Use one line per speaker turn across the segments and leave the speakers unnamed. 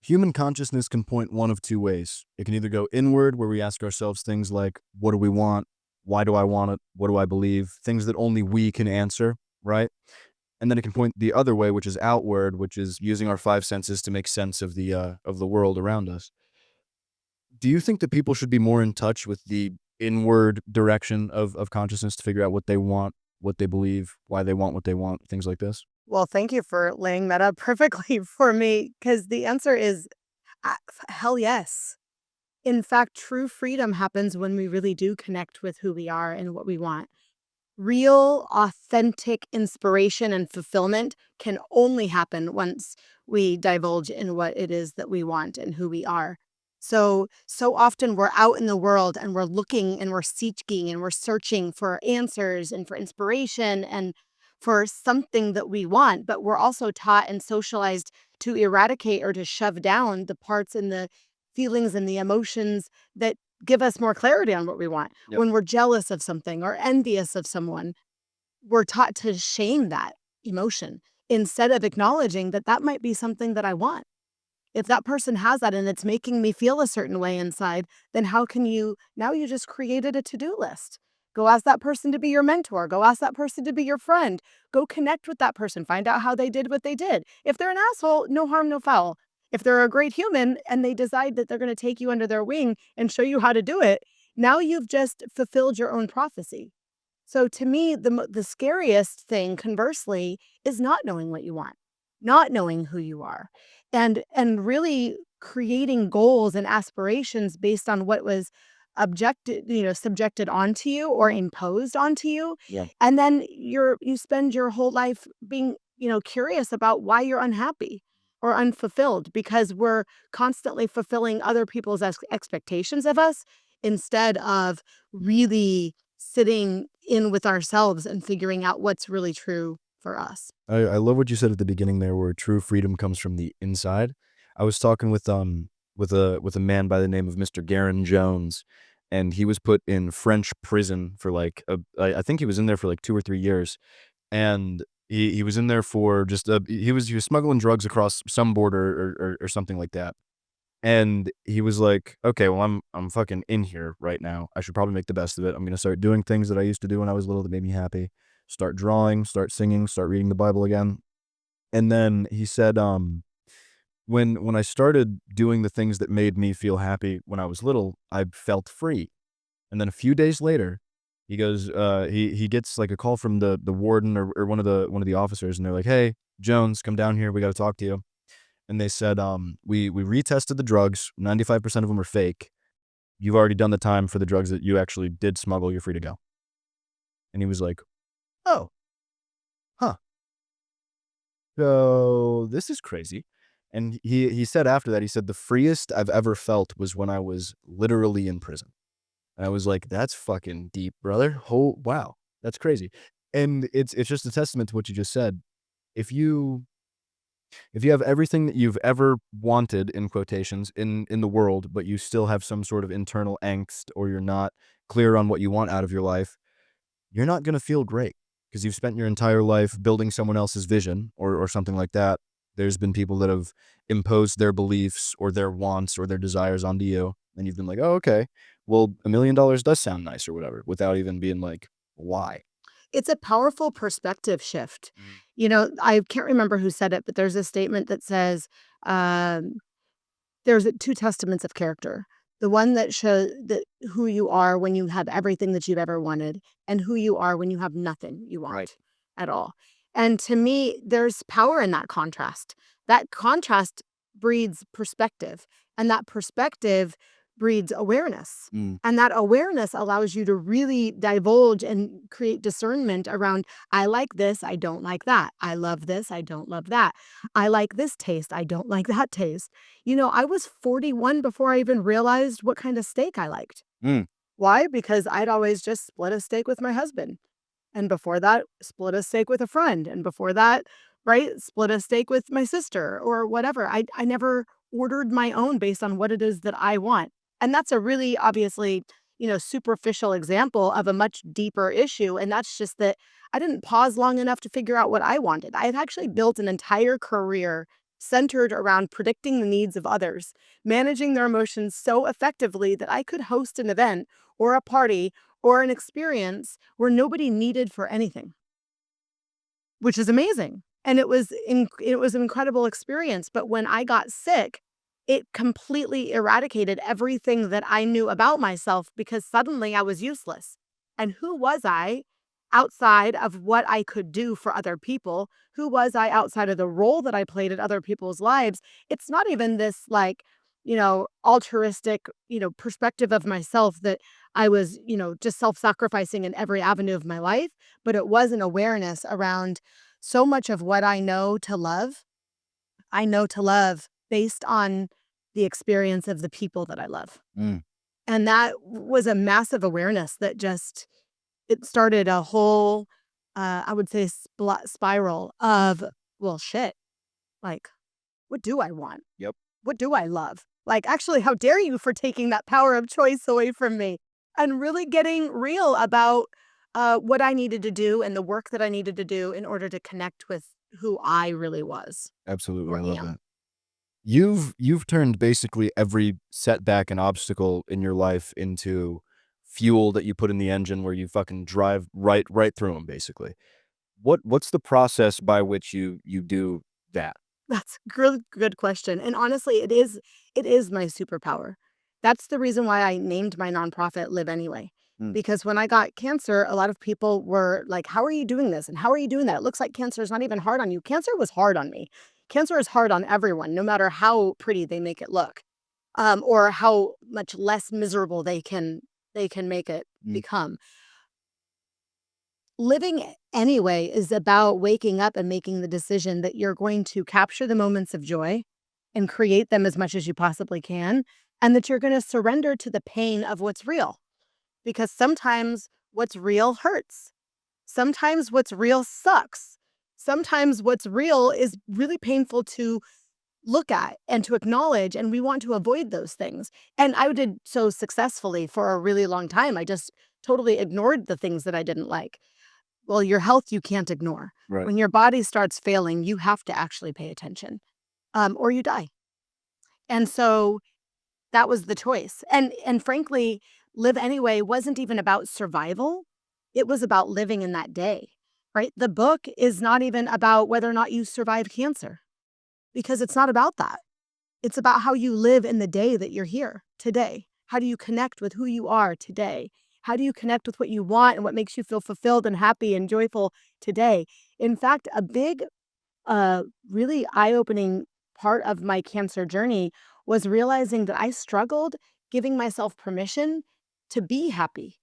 Human consciousness can point one of two ways. It can either go inward, where we ask ourselves things like, what do we want? Why do I want it? What do I believe? Things that only we can answer, right? And then it can point the other way, which is outward, which is using our five senses to make sense of the world around us. Do you think that people should be more in touch with the inward direction of consciousness to figure out what they want, what they believe, why they want what they want, things like this?
Well, thank you for laying that up perfectly for me because the answer is hell yes. In fact, true freedom happens when we really do connect with who we are and what we want. Real, authentic inspiration and fulfillment can only happen once we divulge in what it is that we want and who we are. So often we're out in the world and we're looking and we're seeking and we're searching for answers and for inspiration and for something that we want, but we're also taught and socialized to eradicate or to shove down the parts and the feelings and the emotions that give us more clarity on what we want.
Yep.
When we're jealous of something or envious of someone, we're taught to shame that emotion instead of acknowledging that that might be something that I want. If that person has that and it's making me feel a certain way inside, then how can you now you just created a to-do list. Go ask that person to be your mentor. Go ask that person to be your friend. Go connect with that person. Find out how they did what they did. If they're an asshole, no harm, no foul. If they're a great human and they decide that they're going to take you under their wing and show you how to do it, now you've just fulfilled your own prophecy. So to me, the scariest thing, conversely, is not knowing what you want, not knowing who you are, and really creating goals and aspirations based on what was subjected onto you or imposed onto you.
Yeah.
And then you spend your whole life being, curious about why you're unhappy or unfulfilled because we're constantly fulfilling other people's expectations of us instead of really sitting in with ourselves and figuring out what's really true for us.
I love what you said at the beginning there, where true freedom comes from the inside. I was talking with a man by the name of Mr. Garen Jones, and he was put in French prison for like I think he was in there for like 2 or 3 years, and he was in there for just he was smuggling drugs across some border or something like that. And he was like, "Okay, well, I'm fucking in here right now. I should probably make the best of it. I'm gonna start doing things that I used to do when I was little that made me happy. Start drawing, start singing, start reading the Bible again." And then he said, when I started doing the things that made me feel happy when I was little, I felt free. And then a few days later, he goes, he gets like a call from the warden or one of the officers, and they're like, "Hey, Jones, come down here. We got to talk to you." And they said, we retested the drugs. 95% of them are fake. You've already done the time for the drugs that you actually did smuggle. You're free to go." And he was like, "Oh, huh. So this is crazy." And he said after that, he said, "The freest I've ever felt was when I was literally in prison." And I was like, "That's fucking deep, brother. Oh, wow. That's crazy." And it's just a testament to what you just said. If you If you have everything that you've ever wanted in quotations in the world, but you still have some sort of internal angst or you're not clear on what you want out of your life, you're not going to feel great because you've spent your entire life building someone else's vision or something like that. There's been people that have imposed their beliefs or their wants or their desires onto you. And you've been like, "Oh, okay. Well, $1 million does sound nice," or whatever, without even being like, why?
It's a powerful perspective shift.
Mm.
I can't remember who said it, but there's a statement that says, um, there's two testaments of character. The one that shows that who you are when you have everything that you've ever wanted, and who you are when you have nothing you
Right.
want at all. And to me, there's power in that contrast. That contrast breeds perspective, and that perspective breeds awareness.
Mm.
And that awareness allows you to really divulge and create discernment around I like this, I don't like that. I love this, I don't love that. I like this taste, I don't like that taste. I was 41 before I even realized what kind of steak I liked.
Mm.
Why? Because I'd always just split a steak with my husband. And before that, split a steak with a friend. And before that, right, split a steak with my sister or whatever. I never ordered my own based on what it is that I want. And that's a really obviously, superficial example of a much deeper issue. And that's just that I didn't pause long enough to figure out what I wanted. I had actually built an entire career centered around predicting the needs of others, managing their emotions so effectively that I could host an event or a party or an experience where nobody needed for anything, which is amazing. And it was an incredible experience, but when I got sick, it completely eradicated everything that I knew about myself because suddenly I was useless. And who was I outside of what I could do for other people? Who was I outside of the role that I played in other people's lives? It's not even this like, altruistic, perspective of myself that I was, just self-sacrificing in every avenue of my life, but it was an awareness around so much of what I know to love based on the experience of the people that I love.
Mm.
And that was a massive awareness that just it started a whole, I would say, spiral of, well, shit, like, what do I want?
Yep.
What do I love? Like, actually, how dare you for taking that power of choice away from me? And really getting real about what I needed to do and the work that I needed to do in order to connect with who I really was
Absolutely.
or
I love
am.
that. You've turned basically every setback and obstacle in your life into fuel that you put in the engine where you fucking drive right through them, basically. What's the process by which you do that?
That's a really good question, and honestly, it is my superpower. That's the reason why I named my nonprofit Live Anyway,
Mm.
because when I got cancer, a lot of people were like, "How are you doing this, and how are you doing that? It looks like cancer is not even hard on you." Cancer was hard on me. Cancer is hard on everyone, no matter how pretty they make it look, or how much less miserable they can make it
Mm.
become. Living anyway is about waking up and making the decision that you're going to capture the moments of joy and create them as much as you possibly can, and that you're going to surrender to the pain of what's real. Because sometimes what's real hurts. Sometimes what's real sucks. Sometimes what's real is really painful to look at and to acknowledge, and we want to avoid those things. And I did so successfully for a really long time. I just totally ignored the things that I didn't like. Well, your health you can't ignore.
Right.
When your body starts failing, you have to actually pay attention, or you die. And so that was the choice. And frankly, Live Anyway wasn't even about survival. It was about living in that day, right? The book is not even about whether or not you survive cancer because it's not about that. It's about how you live in the day that you're here today. How do you connect with who you are today? How do you connect with what you want and what makes you feel fulfilled and happy and joyful today? In fact, a big, really eye opening part of my cancer journey was realizing that I struggled giving myself permission to be happy.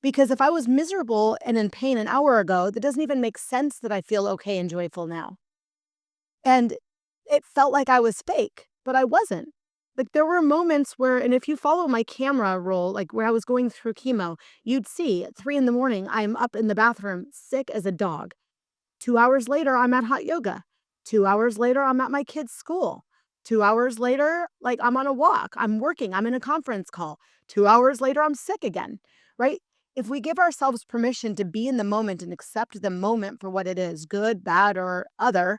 Because if I was miserable and in pain an hour ago, that doesn't even make sense that I feel okay and joyful now. And it felt like I was fake, but I wasn't. Like, there were moments where and if you follow my camera roll, like, where I was going through chemo, you'd see at 3 in the morning, I'm up in the bathroom sick as a dog. 2 hours later, I'm at hot yoga. 2 hours later, I'm at my kid's school. 2 hours later, like, I'm on a walk, I'm working, I'm in a conference call. 2 hours later, I'm sick again, right? If we give ourselves permission to be in the moment and accept the moment for what it is, good, bad, or other,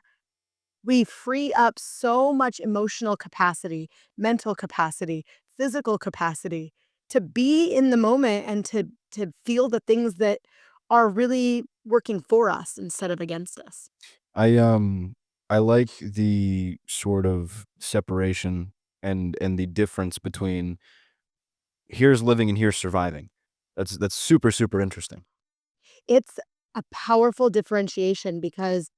we free up so much emotional capacity, mental capacity, physical capacity to be in the moment and to feel the things that are really working for us instead of against us.
I like the sort of separation and the difference between here's living and here's surviving. That's super interesting.
It's a powerful differentiation because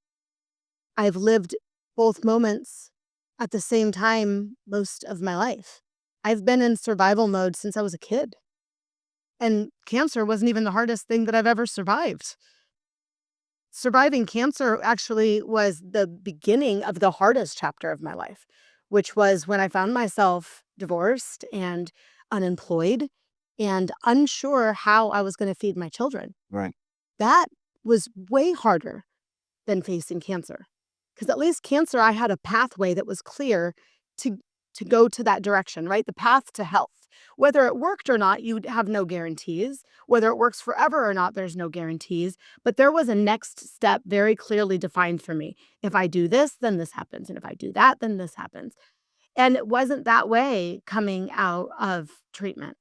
I've lived both moments at the same time most of my life. I've been in survival mode since I was a kid, and cancer wasn't even the hardest thing that I've ever survived. Surviving cancer actually was the beginning of the hardest chapter of my life, which was when I found myself divorced and unemployed and unsure how I was going to feed my children.
Right.
That was way harder than facing cancer. Because at least cancer, I had a pathway that was clear to to go to that direction, right? The path to health. Whether it worked or not, you have no guarantees. Whether it works forever or not, there's no guarantees. But there was a next step very clearly defined for me. If I do this, then this happens. And if I do that, then this happens. And it wasn't that way coming out of treatment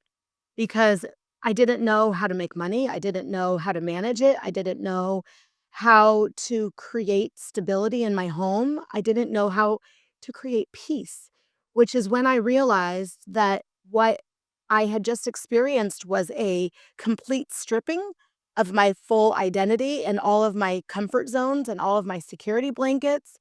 because I didn't know how to make money. I didn't know how to manage it. I didn't know how to create stability in my home. I didn't know how to create peace, which is when I realized that what I had just experienced was a complete stripping of my full identity and all of my comfort zones and all of my security blankets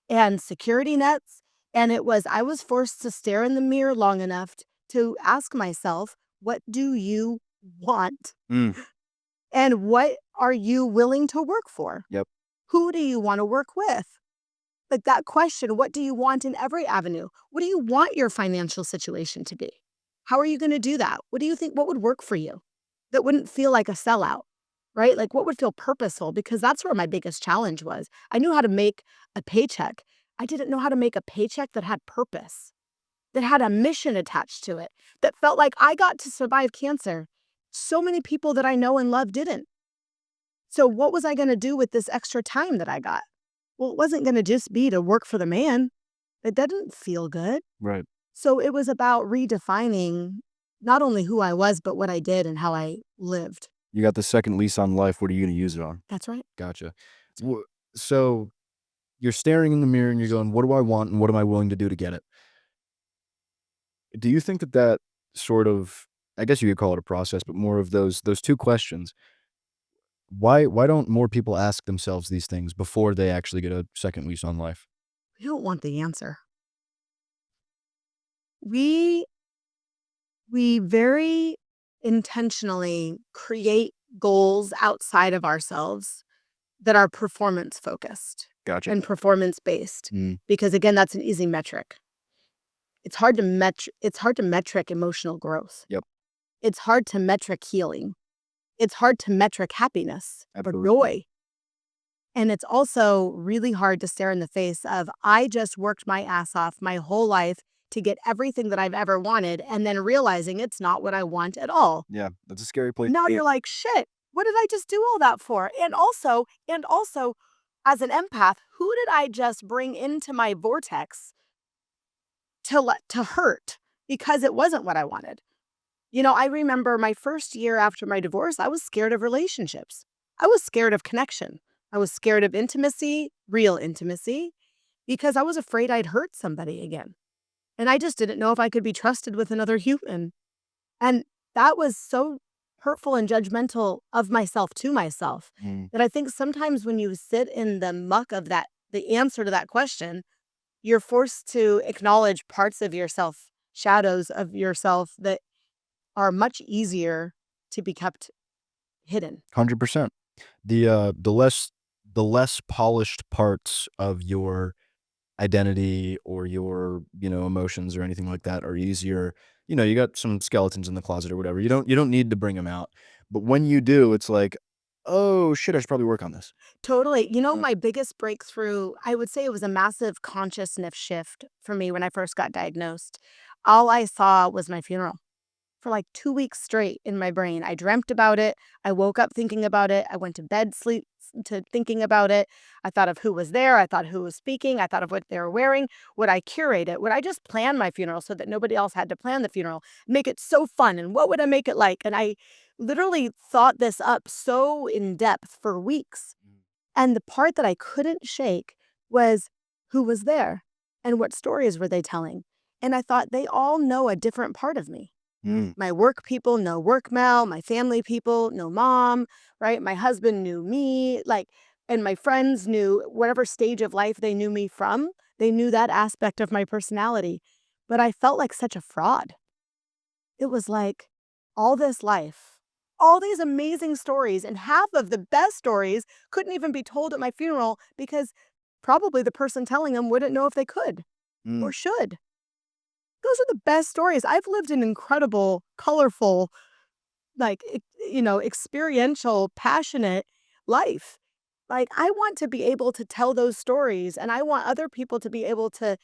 and security nets. And I was forced to stare in the mirror long enough to ask myself, what do you want?
Mm.
And what are you willing to work for?
Yep.
Who do you want to work with? Like that question, what do you want in every avenue? What do you want your financial situation to be? How are you going to do that? What do you think, what would work for you that wouldn't feel like a sellout, right? Like what would feel purposeful? Because that's where my biggest challenge was. I knew how to make a paycheck. I didn't know how to make a paycheck that had purpose, that had a mission attached to it, that felt like I got to survive cancer. So many people that I know and love didn't. So what was I going to do with this extra time that I got? Well, it wasn't going to just be to work for the man. It didn't feel good.
Right.
So it was about redefining not only who I was, but what I did and how I lived.
You got the second lease on life. What are you going to use it on?
That's right.
Gotcha. So you're staring in the mirror and you're going, what do I want and what am I willing to do to get it? Do you think that that sort of, I guess you could call it a process, but more of those two questions, why don't more people ask themselves these things before they actually get a second lease on life?
We don't want the answer. We very intentionally create goals outside of ourselves that are performance focused
Gotcha.
and performance based.
Mm.
Because again, that's an easy metric. It's hard to metric emotional growth.
Yep.
It's hard to metric healing. It's hard to metric happiness or
Absolutely.
joy. And it's also really hard to stare in the face of, I just worked my ass off my whole life to get everything that I've ever wanted, and then realizing it's not what I want at all.
Yeah, that's a scary place.
Now you're like, shit, what did I just do all that for? And also, as an empath, who did I just bring into my vortex to hurt because it wasn't what I wanted? You know, I remember my first year after my divorce, I was scared of relationships. I was scared of connection. I was scared of intimacy, real intimacy, because I was afraid I'd hurt somebody again. And I just didn't know if I could be trusted with another human. And that was so hurtful and judgmental of myself to myself
Mm.
that I think sometimes when you sit in the muck of that, the answer to that question, you're forced to acknowledge parts of yourself, shadows of yourself that are much easier to be kept hidden.
100%. The less polished parts of your identity or your, emotions or anything like that are easier. You got some skeletons in the closet or whatever. You don't need to bring them out. But when you do, it's like, "Oh, shit, I should probably work on this."
Totally. You know,
Uh,
my biggest breakthrough, I would say it was a massive consciousness shift for me when I first got diagnosed. All I saw was my funeral for like 2 weeks straight in my brain. I dreamt about it. I woke up thinking about it. I went to bed sleep to thinking about it. I thought of who was there. I thought who was speaking. I thought of what they were wearing. Would I curate it? Would I just plan my funeral so that nobody else had to plan the funeral? Make it so fun. And what would I make it like? And I literally thought this up so in depth for weeks. And the part that I couldn't shake was who was there and what stories were they telling. And I thought they all know a different part of me.
mm,
My work people know work Mel, my family people know mom, right? My husband knew me, like, and my friends knew whatever stage of life they knew me from, they knew that aspect of my personality. But I felt like such a fraud. It was like all this life, all these amazing stories, and half of the best stories couldn't even be told at my funeral because probably the person telling them wouldn't know if they could
mm.
or should. Those are the best stories. I've lived an incredible, colorful, like, experiential, passionate life. Like, I want to be able to tell those stories and I want other people to be able to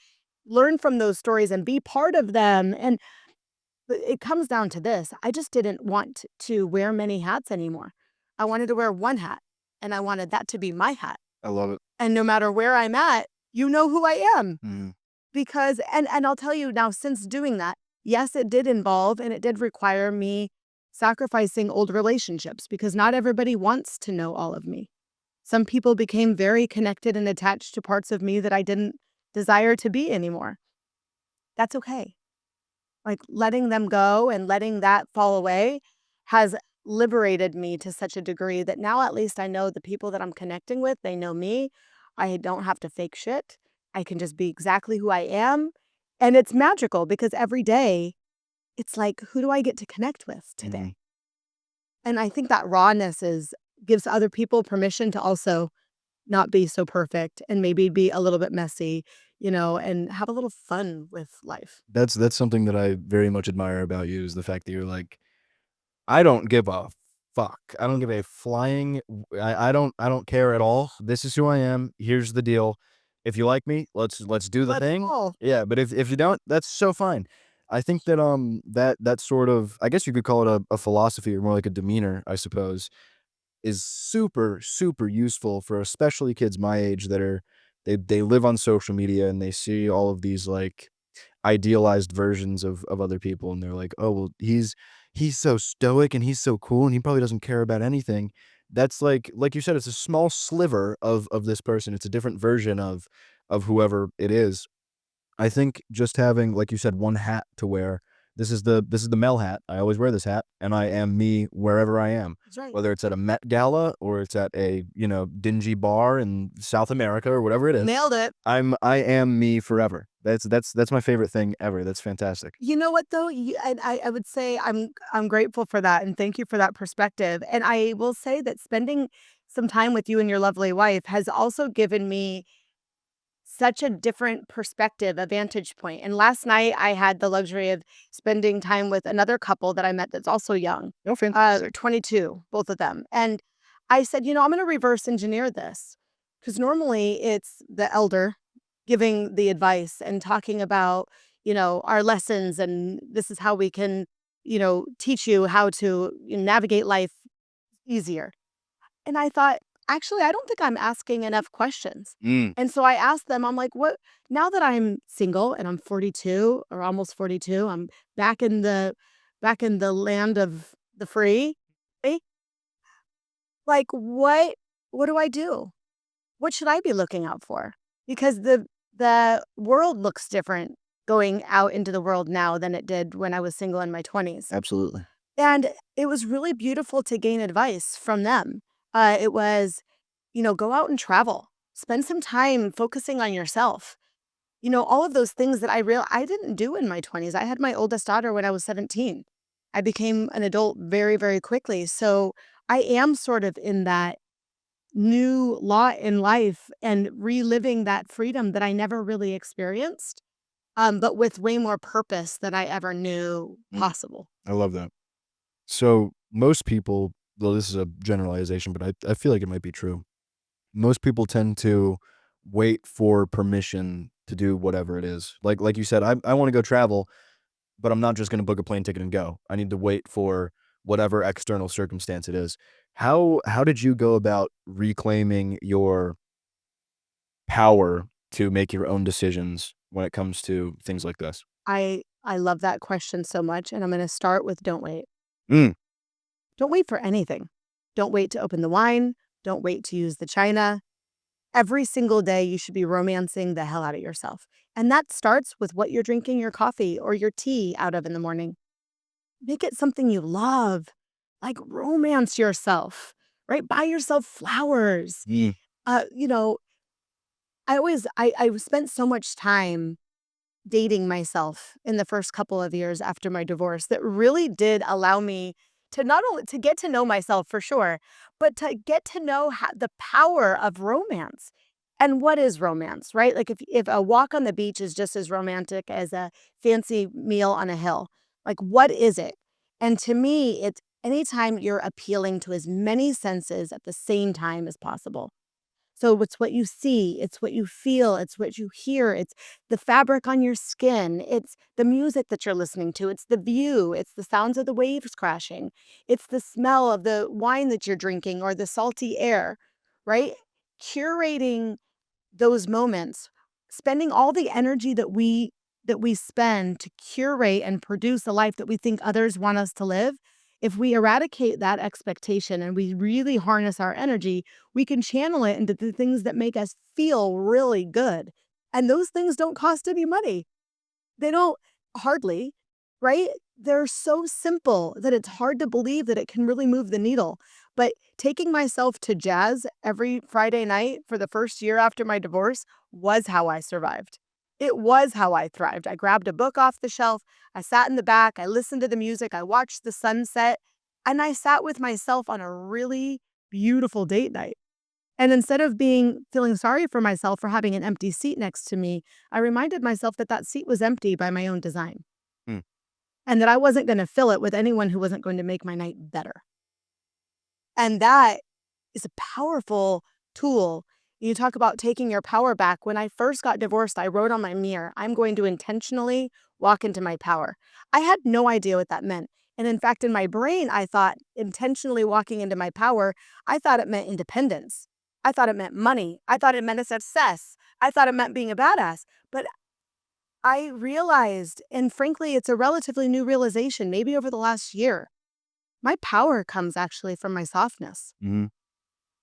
learn from those stories and be part of them. And it comes down to this. I just didn't want to wear many hats anymore. I wanted to wear one hat, and I wanted that to be my hat.
I love it.
And no matter where I'm at, you know who I am.
Mhm.
Because and I'll tell you now, since doing that, yes, it did involve and it did require me sacrificing old relationships because not everybody wants to know all of me. Some people became very connected and attached to parts of me that I didn't desire to be anymore. That's okay. Like, letting them go and letting that fall away has liberated me to such a degree that now at least I know the people that I'm connecting with, they know me. I don't have to fake shit. I can just be exactly who I am. And it's magical because every day it's like, who do I get to connect with
Mhm.
today? And I think that rawness is gives other people permission to also not be so perfect and maybe be a little bit messy, and have a little fun with life.
That's something that I very much admire about you is the fact that you're like, "I don't give a fuck. I don't give a flying I don't care at all. This is who I am. Here's the deal. If you like me, let's do the
Let's
thing.
all.
Yeah, but if you don't, that's so fine." I think that, that sort of I guess you could call it a philosophy or more like a demeanor, I suppose, is super, super useful for especially kids my age that are they live on social media and they see all of these, like, idealized versions of other people, and they're like, "Oh, well, he's so stoic, and he's so cool, and he probably doesn't care about anything." That's like you said, it's a small sliver of this person. It's a different version of whoever it is. I think just having, like you said, one hat to wear. This is the Mel hat. I always wear this hat, and I am me wherever I am,
That's right.
whether it's at a Met Gala or it's at a, dingy bar in South America or whatever it is.
Nailed it.
I am me forever. That's my favorite thing ever. That's fantastic.
You know what though? I would say I'm grateful for that and thank you for that perspective. And I will say that spending some time with you and your lovely wife has also given me such a different perspective, a vantage point. And last night I had the luxury of spending time with another couple that I met that's also young.
Oh,
They're
fantastic.
22, both of them. And I said, I'm going to reverse engineer this because normally it's the elder giving the advice and talking about, our lessons and this is how we can, teach you how to navigate life easier. And I thought, actually, I don't think I'm asking enough questions.
Mm,
And so I asked them, I'm like, what, now that I'm single and I'm 42 or almost 42, I'm back in the, back in the land of the free. eh, Like, what do I do? What should I be looking out for? Because the world looks different going out into the world now than it did when I was single in my 20s.
absolutely.
And it was really beautiful to gain advice from them. It was, go out and travel, spend some time focusing on yourself. All of those things that I didn't do in my 20s. I had my oldest daughter when I was 17. I became an adult very, very quickly. So I am sort of in that new lot in life and reliving that freedom that I never really experienced, but with way more purpose than I ever knew
Mm,
possible.
I love that. So, most people, well, this is a generalization, but I feel like it might be true. Most people tend to wait for permission to do whatever it is. Like you said, I wanna go travel, but I'm not just gonna book a plane ticket and go. I need to wait for whatever external circumstance it is. How did you go about reclaiming your power to make your own decisions when it comes to things like this?
I love that question so much, and I'm gonna start with don't wait.
Mm,
Don't wait for anything. Don't wait to open the wine. Don't wait to use the china. Every single day, you should be romancing the hell out of yourself. And that starts with what you're drinking your coffee or your tea out of in the morning. Make it something you love. Like romance yourself, right? Buy yourself flowers.
mm,
Uh, you know, I spent so much time dating myself in the first couple of years after my divorce that really did allow me to not only to get to know myself for sure, but to get to know the power of romance. And what is romance, right? Like if a walk on the beach is just as romantic as a fancy meal on a hill, like what is it? And to me, it's anytime you're appealing to as many senses at the same time as possible. So it's what you see, it's what you feel, it's what you hear, it's the fabric on your skin, it's the music that you're listening to, it's the view, it's the sounds of the waves crashing, it's the smell of the wine that you're drinking or the salty air, right? Curating those moments, spending all the energy that we spend to curate and produce a life that we think others want us to live, if we eradicate that expectation and we really harness our energy, we can channel it into the things that make us feel really good. And those things don't cost any money. They don't hardly, right? They're so simple that it's hard to believe that it can really move the needle. But taking myself to jazz every Friday night for the first year after my divorce was how I survived. It was how I thrived. I grabbed a book off the shelf, I sat in the back, I listened to the music, I watched the sunset, and I sat with myself on a really beautiful date night. And instead of feeling sorry for myself for having an empty seat next to me, I reminded myself that that seat was empty by my own design
Mm.
and that I wasn't going to fill it with anyone who wasn't going to make my night better. And that is a powerful tool. You talk about taking your power back. When I first got divorced, I wrote on my mirror, I'm going to intentionally walk into my power. I had no idea what that meant. And in fact, in my brain, I thought intentionally walking into my power, I thought it meant independence. I thought it meant money. I thought it meant a success. I thought it meant being a badass. But I realized, and frankly, it's a relatively new realization, maybe over the last year, my power comes actually from my softness.
Mhm.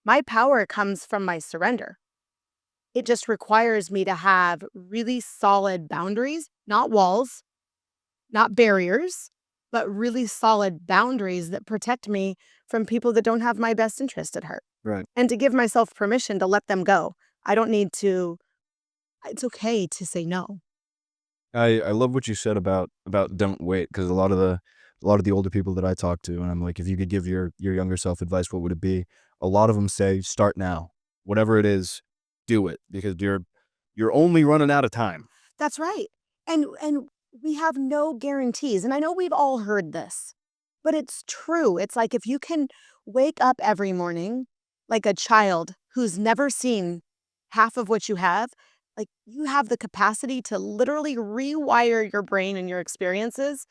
My power comes from my surrender. It just requires me to have really solid boundaries, not walls, not barriers, but really solid boundaries that protect me from people that don't have my best interest at heart.
Right.
And to give myself permission to let them go. I don't need to, it's okay to say no.
I love what you said about don't wait, because a lot of the older people that I talk to, and I'm like, if you could give your younger self advice, what would it be? A lot of them say, start now. Whatever it is, do it, because you're only running out of time.
That's right. And we have no guarantees. And I know we've all heard this, but it's true. It's like if you can wake up every morning like a child who's never seen half of what you have, like you have the capacity to literally rewire your brain and your experiences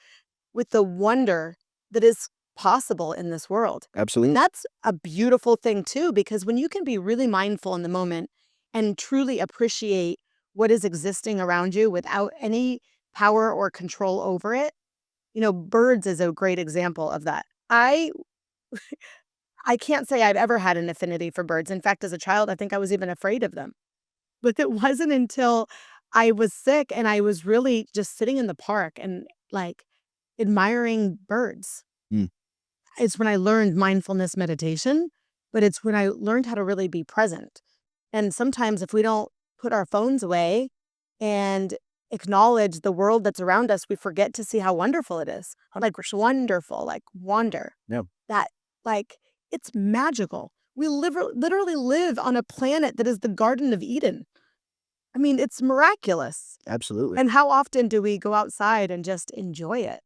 with the wonder that is possible in this world. And
Absolutely.
that's a beautiful thing too, because when you can be really mindful in the moment and truly appreciate what is existing around you without any power or control over it, birds is a great example of that. I can't say I've ever had an affinity for birds. In fact, as a child, I think I was even afraid of them. But it wasn't until I was sick and I was really just sitting in the park and like admiring birds.
Mm.
It's when I learned mindfulness meditation, but it's when I learned how to really be present. And sometimes if we don't put our phones away and acknowledge the world that's around us, we forget to see how wonderful it is. Like it's wonderful, like wonder.
Yeah,
That like it's magical. We literally live on a planet that is the Garden of Eden. I mean, it's miraculous.
absolutely.
And how often do we go outside and just enjoy it?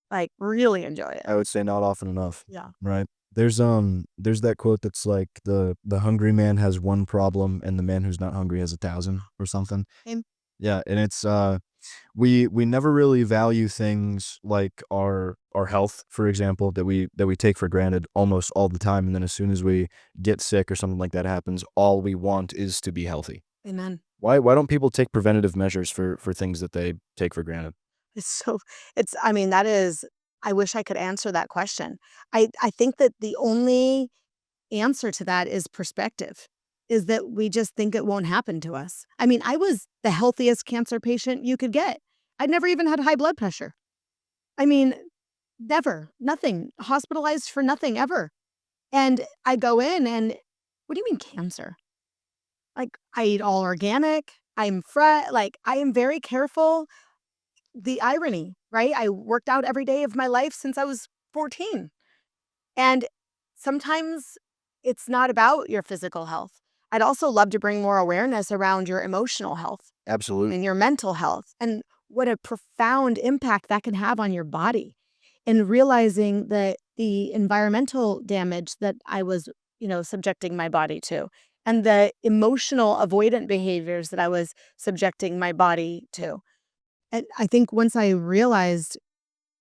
Like really enjoy it.
I would say not often enough,
Yeah.
right? There's that quote that's like the hungry man has one problem and the man who's not hungry has 1,000 or something.
And
Yeah, and it's we never really value things like our health, for example, that we take for granted almost all the time, and then as soon as we get sick or something like that happens, all we want is to be healthy.
amen.
Why don't people take preventative measures for things that they take for granted?
It's so I mean, that is I wish I could answer that question. I think that the only answer to that is perspective, is that we just think it won't happen to us. I mean, I was the healthiest cancer patient you could get. I'd never even had high blood pressure. I mean, never, nothing, hospitalized for nothing ever. And I go in and what do you mean cancer? Like I eat all organic. Like I am very careful. The irony, right? I worked out every day of my life since I was 14. And sometimes it's not about your physical health. I'd also love to bring more awareness around your emotional health
Absolutely.
and your mental health and what a profound impact that can have on your body. And realizing that the environmental damage that I was, subjecting my body to and the emotional avoidant behaviors that I was subjecting my body to. And I think once I realized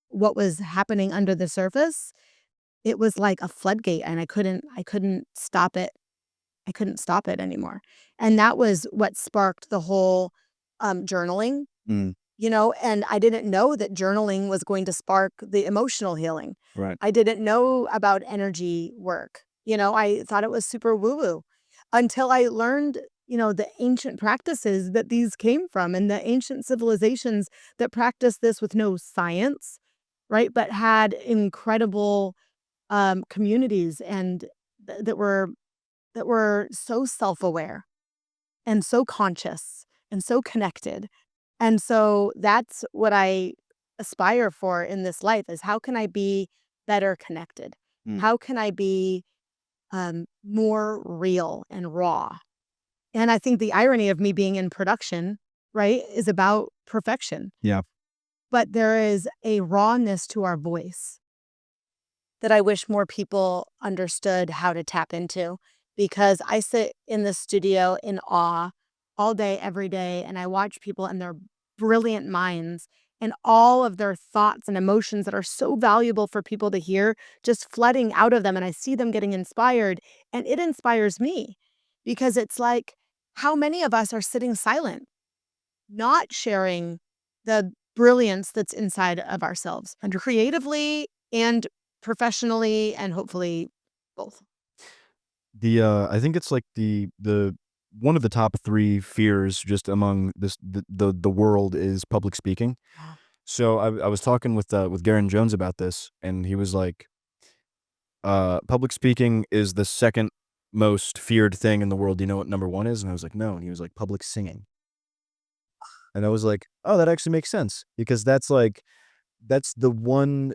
what was happening under the surface, it was like a floodgate and I couldn't stop it. I couldn't stop it anymore. And that was what sparked the whole journaling,
Mm,
and I didn't know that journaling was going to spark the emotional healing.
right.
I didn't know about energy work. I thought it was super woo woo until I learned, the ancient practices that these came from and the ancient civilizations that practiced this with no science, right? But had incredible communities and that were so self aware and so conscious and so connected. And so that's what I aspire for in this life is how can I be better connected?
Mm,
How can I be more real and raw? And I think the irony of me being in production, right, is about perfection.
yeah.
But there is a rawness to our voice that I wish more people understood how to tap into because I sit in the studio in awe all day, every day, and I watch people and their brilliant minds and all of their thoughts and emotions that are so valuable for people to hear just flooding out of them. And I see them getting inspired, and it inspires me because it's like, how many of us are sitting silent, not sharing the brilliance that's inside of ourselves and creatively and professionally and hopefully both.
I think it's like the one of the top 3 fears just among the world is public speaking.
Yeah.
So I was talking with Garen Jones about this, and he was like, public speaking is the second most feared thing in the world. Do you know what number 1 is?" And I was like, "No." And he was like, "Public singing." And I was like, "Oh, that actually makes sense because that's the one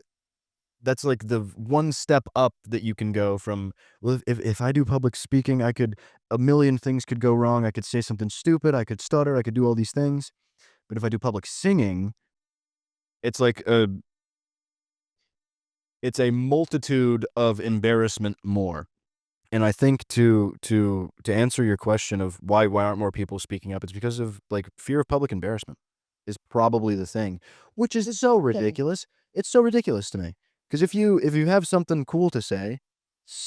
that's like the one step up that you can go from, well, if I do public speaking, a million things could go wrong. I could say something stupid, I could stutter, I could do all these things. But if I do public singing, it's like it's a multitude of embarrassment more." And I think to answer your question of why aren't more people speaking up, it's because of, like, fear of public embarrassment is probably the thing, which is so
Kidding.
ridiculous. It's so ridiculous to me. Because if you have something cool to say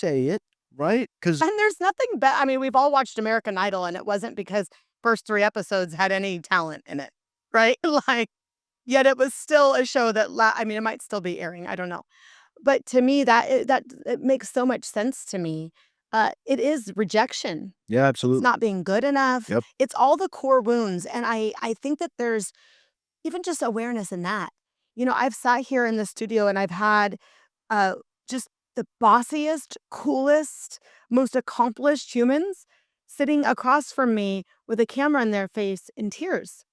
it, right? Because
And there's nothing but I mean, we've all watched American Idol and it wasn't because first 3 episodes had any talent in it, right? Like, yet it was still a show that I mean, it might still be airing, I don't know. But to me, that it makes so much sense to me. It is rejection.
Yeah,
It's
absolutely.
not being good enough.
Yep.
It's all the core wounds, and I think that there's even just awareness in that. I've sat here in the studio and I've had uh, just the bossiest, coolest, most accomplished humans sitting across from me with a camera in their face in tears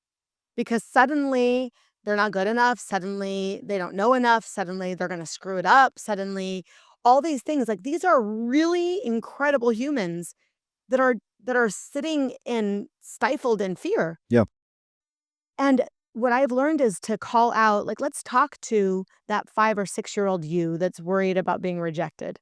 because suddenly they're not good enough. Suddenly they don't know enough. Suddenly they're going to screw it up. Suddenly all these things like these are really incredible humans that are sitting in stifled in fear.
Yeah.
And what I've learned is to call out, like, let's talk to that 5 or 6-year-old you that's worried about being rejected.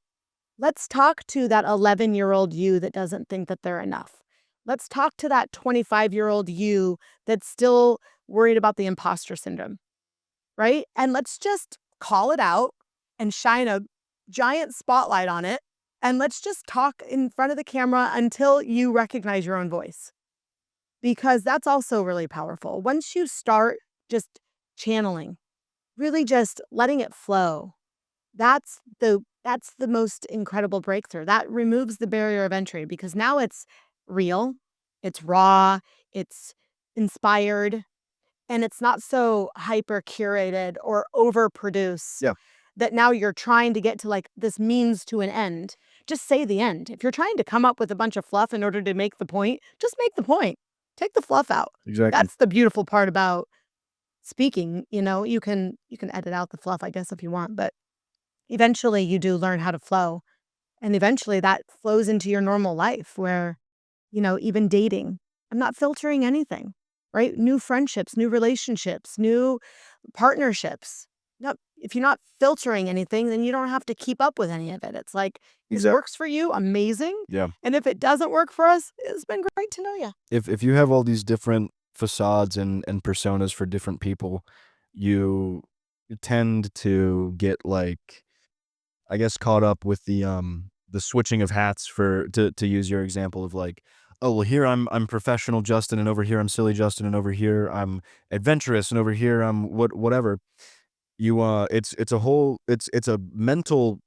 Let's talk to that 11-year-old you that doesn't think that they're enough. Let's talk to that 25-year-old you that's still worried about the imposter syndrome, right? And let's just call it out and shine a giant spotlight on it. And let's just talk in front of the camera until you recognize your own voice because that's also really powerful. Once you start just channeling, really just letting it flow, that's the most incredible breakthrough. That removes the barrier of entry because now it's real, it's raw, it's inspired, and it's not so hyper curated or overproduced
Yeah.
that now you're trying to get to like this means to an end. Just say the end. If you're trying to come up with a bunch of fluff in order to make the point, just make the point. Take the fluff out.
Exactly.
That's the beautiful part about speaking, you can edit out the fluff I guess if you want, but eventually you do learn how to flow. And eventually that flows into your normal life where, even dating, I'm not filtering anything, right? New friendships, new relationships, new partnerships. No, if you're not filtering anything, then you don't have to keep up with any of it. It's like, this
Exactly.
works for you, amazing.
Yeah.
And if it doesn't work for us, it's been great to know you.
If you have all these different facades and personas for different people, you tend to get, like, I guess, caught up with the switching of hats for to use your example of, like, "Oh, well, here I'm professional Justin, and over here I'm silly Justin, and over here I'm adventurous, and over here I'm whatever." It's a whole it's a mental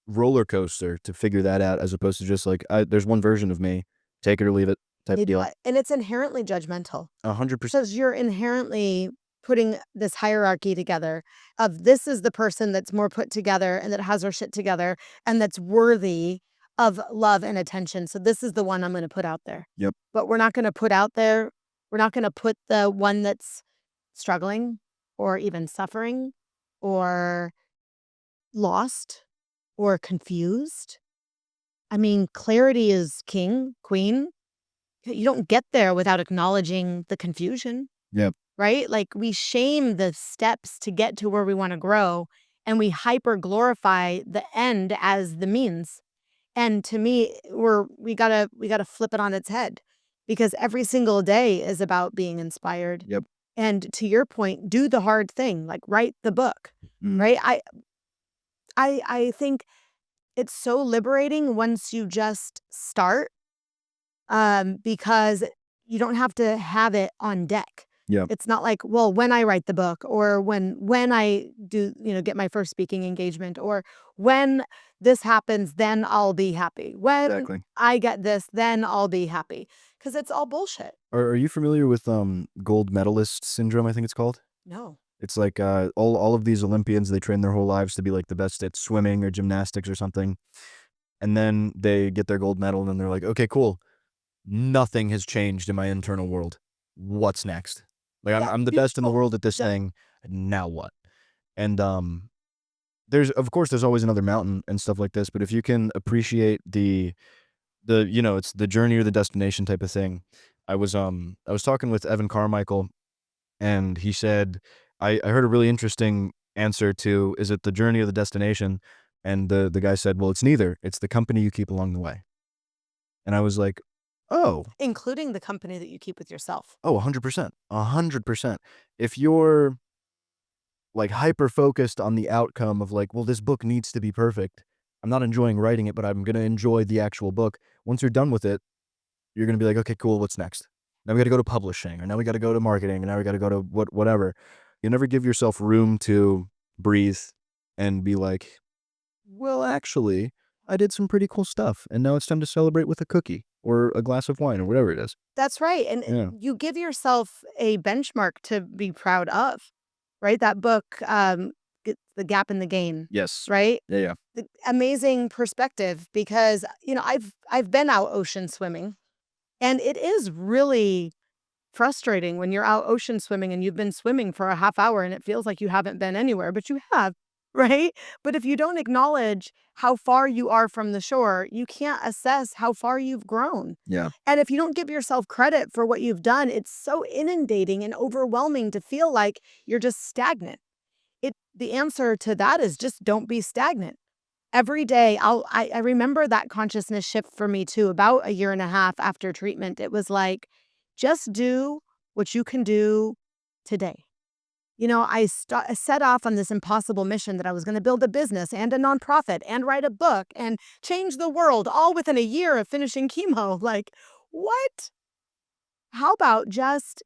roller coaster to figure that out as opposed to just, like, "There's one version of me, take it or leave it," type deal.
And it's inherently judgmental.
100%.
Because you're inherently putting this hierarchy together of this is the person that's more put together and that has her shit together and that's worthy of love and attention. So this is the one I'm going to put out there.
Yep.
But we're not going to put the one that's struggling or even suffering or lost or confused. I mean, clarity is king, queen. You don't get there without acknowledging the confusion.
Yep.
Right? Like, we shame the steps to get to where we wanna grow, and we hyper glorify the end as the means. And to me, we gotta flip it on its head, because every single day is about being inspired.
Yep.
And to your point, do the hard thing, like, write the book,
Mhm.
right? I think it's so liberating once you just start, because you don't have to have it on deck.
Yep.
It's not like, well, when I write the book or when I do, get my first speaking engagement or when this happens, then I'll be happy. When
Exactly.
I get this, then I'll be happy. Because it's all bullshit.
Are you familiar with, gold medalist syndrome, I think it's called?
No.
It's like, all of these Olympians, they train their whole lives to be, like, the best at swimming or gymnastics or something, and then they get their gold medal, and then they're like, "Okay, cool. Nothing has changed in my internal world. What's next? Like,
Yeah.
I'm the best in the
Oh,
world at this
the
thing, now what?" And, there's of course, there's always another mountain and stuff like this, but if you can appreciate it's the journey or the destination type of thing. I was talking with Evan Carmichael, and he said I heard a really interesting answer to, "Is it the journey or the destination?" And the guy said, "Well, it's neither. It's the company you keep along the way." And I was like, "Oh,
including the company that you keep with yourself.
oh, 100%, 100%." If you're, like, hyper focused on the outcome of, like, "Well, this book needs to be perfect. I'm not enjoying writing it, but I'm gonna enjoy the actual book." Once you're done with it, you're gonna be like, "Okay, cool, what's next? Now we gotta go to publishing, or now we gotta go to marketing, and now we gotta go to whatever." You never give yourself room to breathe and be like, "Well, actually, I did some pretty cool stuff, and now it's time to celebrate with a cookie or a glass of wine," or whatever it is.
That's right, and
Yeah.
you give yourself a benchmark to be proud of, right? That book, The Gap in the Gain,
Yes.
right?
Yeah, yeah.
The amazing perspective because, I've been out ocean swimming, and it is really frustrating when you're out ocean swimming and you've been swimming for a half hour and it feels like you haven't been anywhere, but you have, right? But if you don't acknowledge how far you are from the shore, you can't assess how far you've grown.
Yeah.
And if you don't give yourself credit for what you've done, it's so inundating and overwhelming to feel like you're just stagnant. The answer to that is just don't be stagnant. Every day, I remember that consciousness shift for me too, about a year and a half after treatment. It was like, just do what you can do today. I set off on this impossible mission that I was going to build a business and a nonprofit and write a book and change the world all within a year of finishing chemo. Like, what? How about just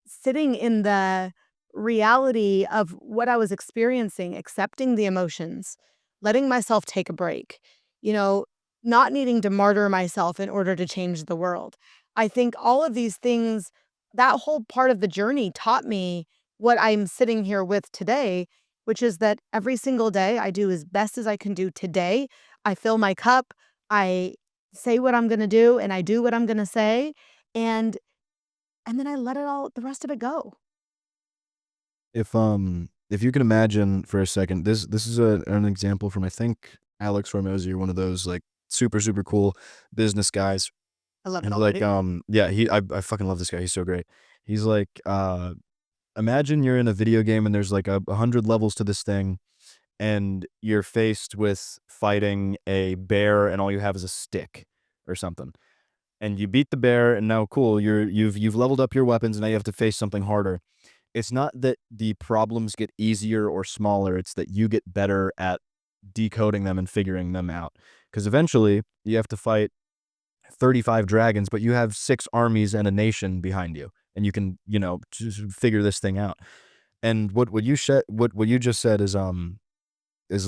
sitting in the reality of what I was experiencing, accepting the emotions, letting myself take a break, you know, not needing to martyr myself in order to change the world. I think all of these things, that whole part of the journey taught me what I'm sitting here with today, which is that every single day I do as best as I can do today. I fill my cup, I say what I'm going to do, and I do what I'm going to say. And and then I let it all the rest of it go.
If you can imagine for a second, this is an example from, I think, Alex Hormozy, or one of those, like, super, super cool business guys.
I love it
And, like,
already.
yeah, I fucking love this guy, he's so great. He's like, imagine you're in a video game and there's, like, 100 levels to this thing, and you're faced with fighting a bear and all you have is a stick or something. And you beat the bear and now cool, you've leveled up your weapons and now you have to face something harder. It's not that the problems get easier or smaller, it's that you get better at decoding them and figuring them out. Because eventually you have to fight 35 dragons, but you have 6 armies and a nation behind you, and you can, just figure this thing out. And what you just said is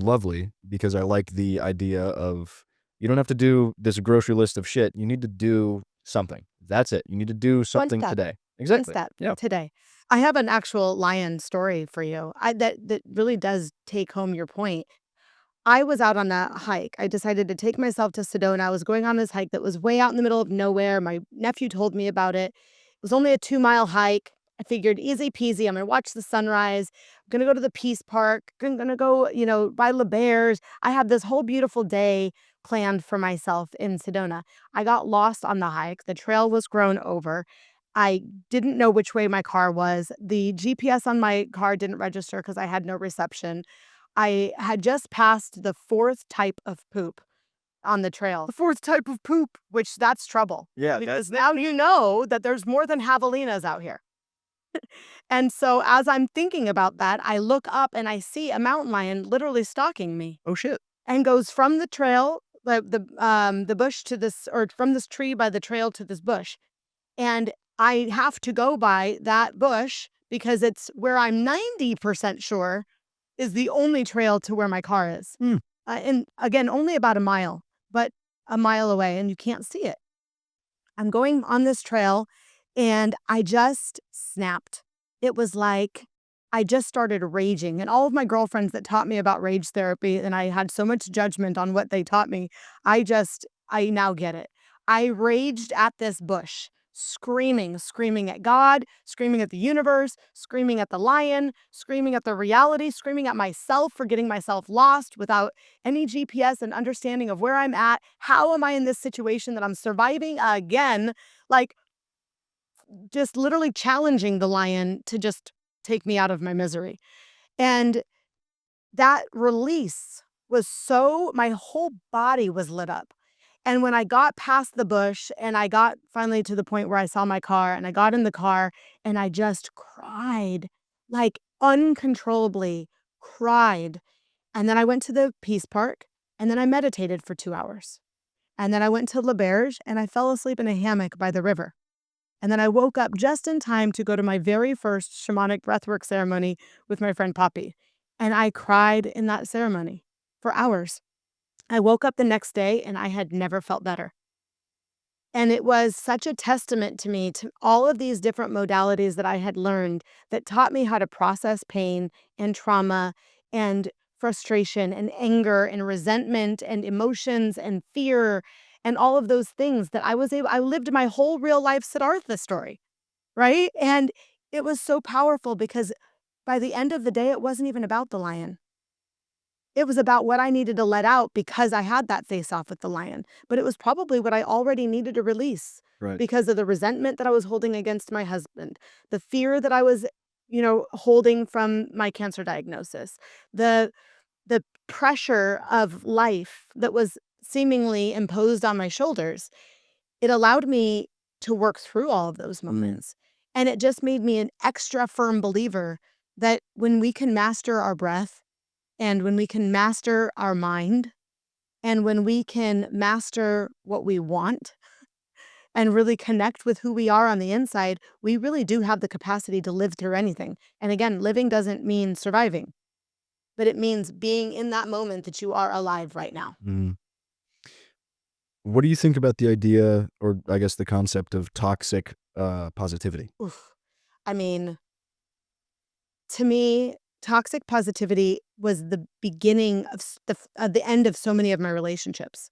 lovely because I like the idea of you don't have to do this grocery list of shit. You need to do something. That's it. You need to do
One
something
step,
today.
one
Exactly.
step
Yeah.
today. I have an actual lion story for you. That really does take home your point. I was out on a hike. I decided to take myself to Sedona. I was going on this hike that was way out in the middle of nowhere. My nephew told me about it. It was only a 2-mile hike. I figured easy peasy. I'm going to watch the sunrise. I'm going to go to the Peace Park. I'm going to go, by La Bears. I had this whole beautiful day planned for myself in Sedona. I got lost on the hike. The trail was grown over. I didn't know which way my car was. The GPS on my car didn't register because I had no reception. I had just passed the 4th type of poop on the trail. The 4th type of poop, which that's trouble.
Yeah,
Because now you know that there's more than javelinas out here. And so as I'm thinking about that, I look up and I see a mountain lion literally stalking me
oh shit.
and goes from the trail, the bush to this, or from this tree by the trail to this bush. And I have to go by that bush because it's where I'm 90% sure is the only trail to where my car is.
Hmm.
And again, only about a mile, but a mile away, and you can't see it. I'm going on this trail and I just snapped. It was like I just started raging. And all of my girlfriends that taught me about rage therapy, and I had so much judgment on what they taught me, I now get it. I raged at this bush, screaming at God, screaming at the universe, screaming at the lion, screaming at the reality, screaming at myself for getting myself lost without any GPS and understanding of where I'm at. How am I in this situation that I'm surviving again? Like, just literally challenging the lion to just take me out of my misery. And that release was so, my whole body was lit up. And when I got past the bush and I got finally to the point where I saw my car and I got in the car and I just cried, like uncontrollably cried. And then I went to the Peace Park and then I meditated for 2 hours. And then I went to La Berge and I fell asleep in a hammock by the river. And then I woke up just in time to go to my very first shamanic breathwork ceremony with my friend Poppy. And I cried in that ceremony for hours. I woke up the next day and I had never felt better. And it was such a testament to me, to all of these different modalities that I had learned that taught me how to process pain and trauma and frustration and anger and resentment and emotions and fear and all of those things that I lived my whole real life Siddhartha story, right? And it was so powerful because by the end of the day, it wasn't even about the lion. It was about what I needed to let out because I had that face off with the lion, but it was probably what I already needed to release
Right.
because of the resentment that I was holding against my husband, the fear that I was, holding from my cancer diagnosis, the the pressure of life that was seemingly imposed on my shoulders. It allowed me to work through all of those moments. And it just made me an extra firm believer that when we can master our breath, and when we can master our mind, and when we can master what we want and really connect with who we are on the inside, we really do have the capacity to live through anything. And again, living doesn't mean surviving, but it means being in that moment that you are alive right now.
Mm. What do you think about the idea, or I guess the concept of toxic positivity?
Oof. I mean, to me, toxic positivity was the beginning of the end of so many of my relationships.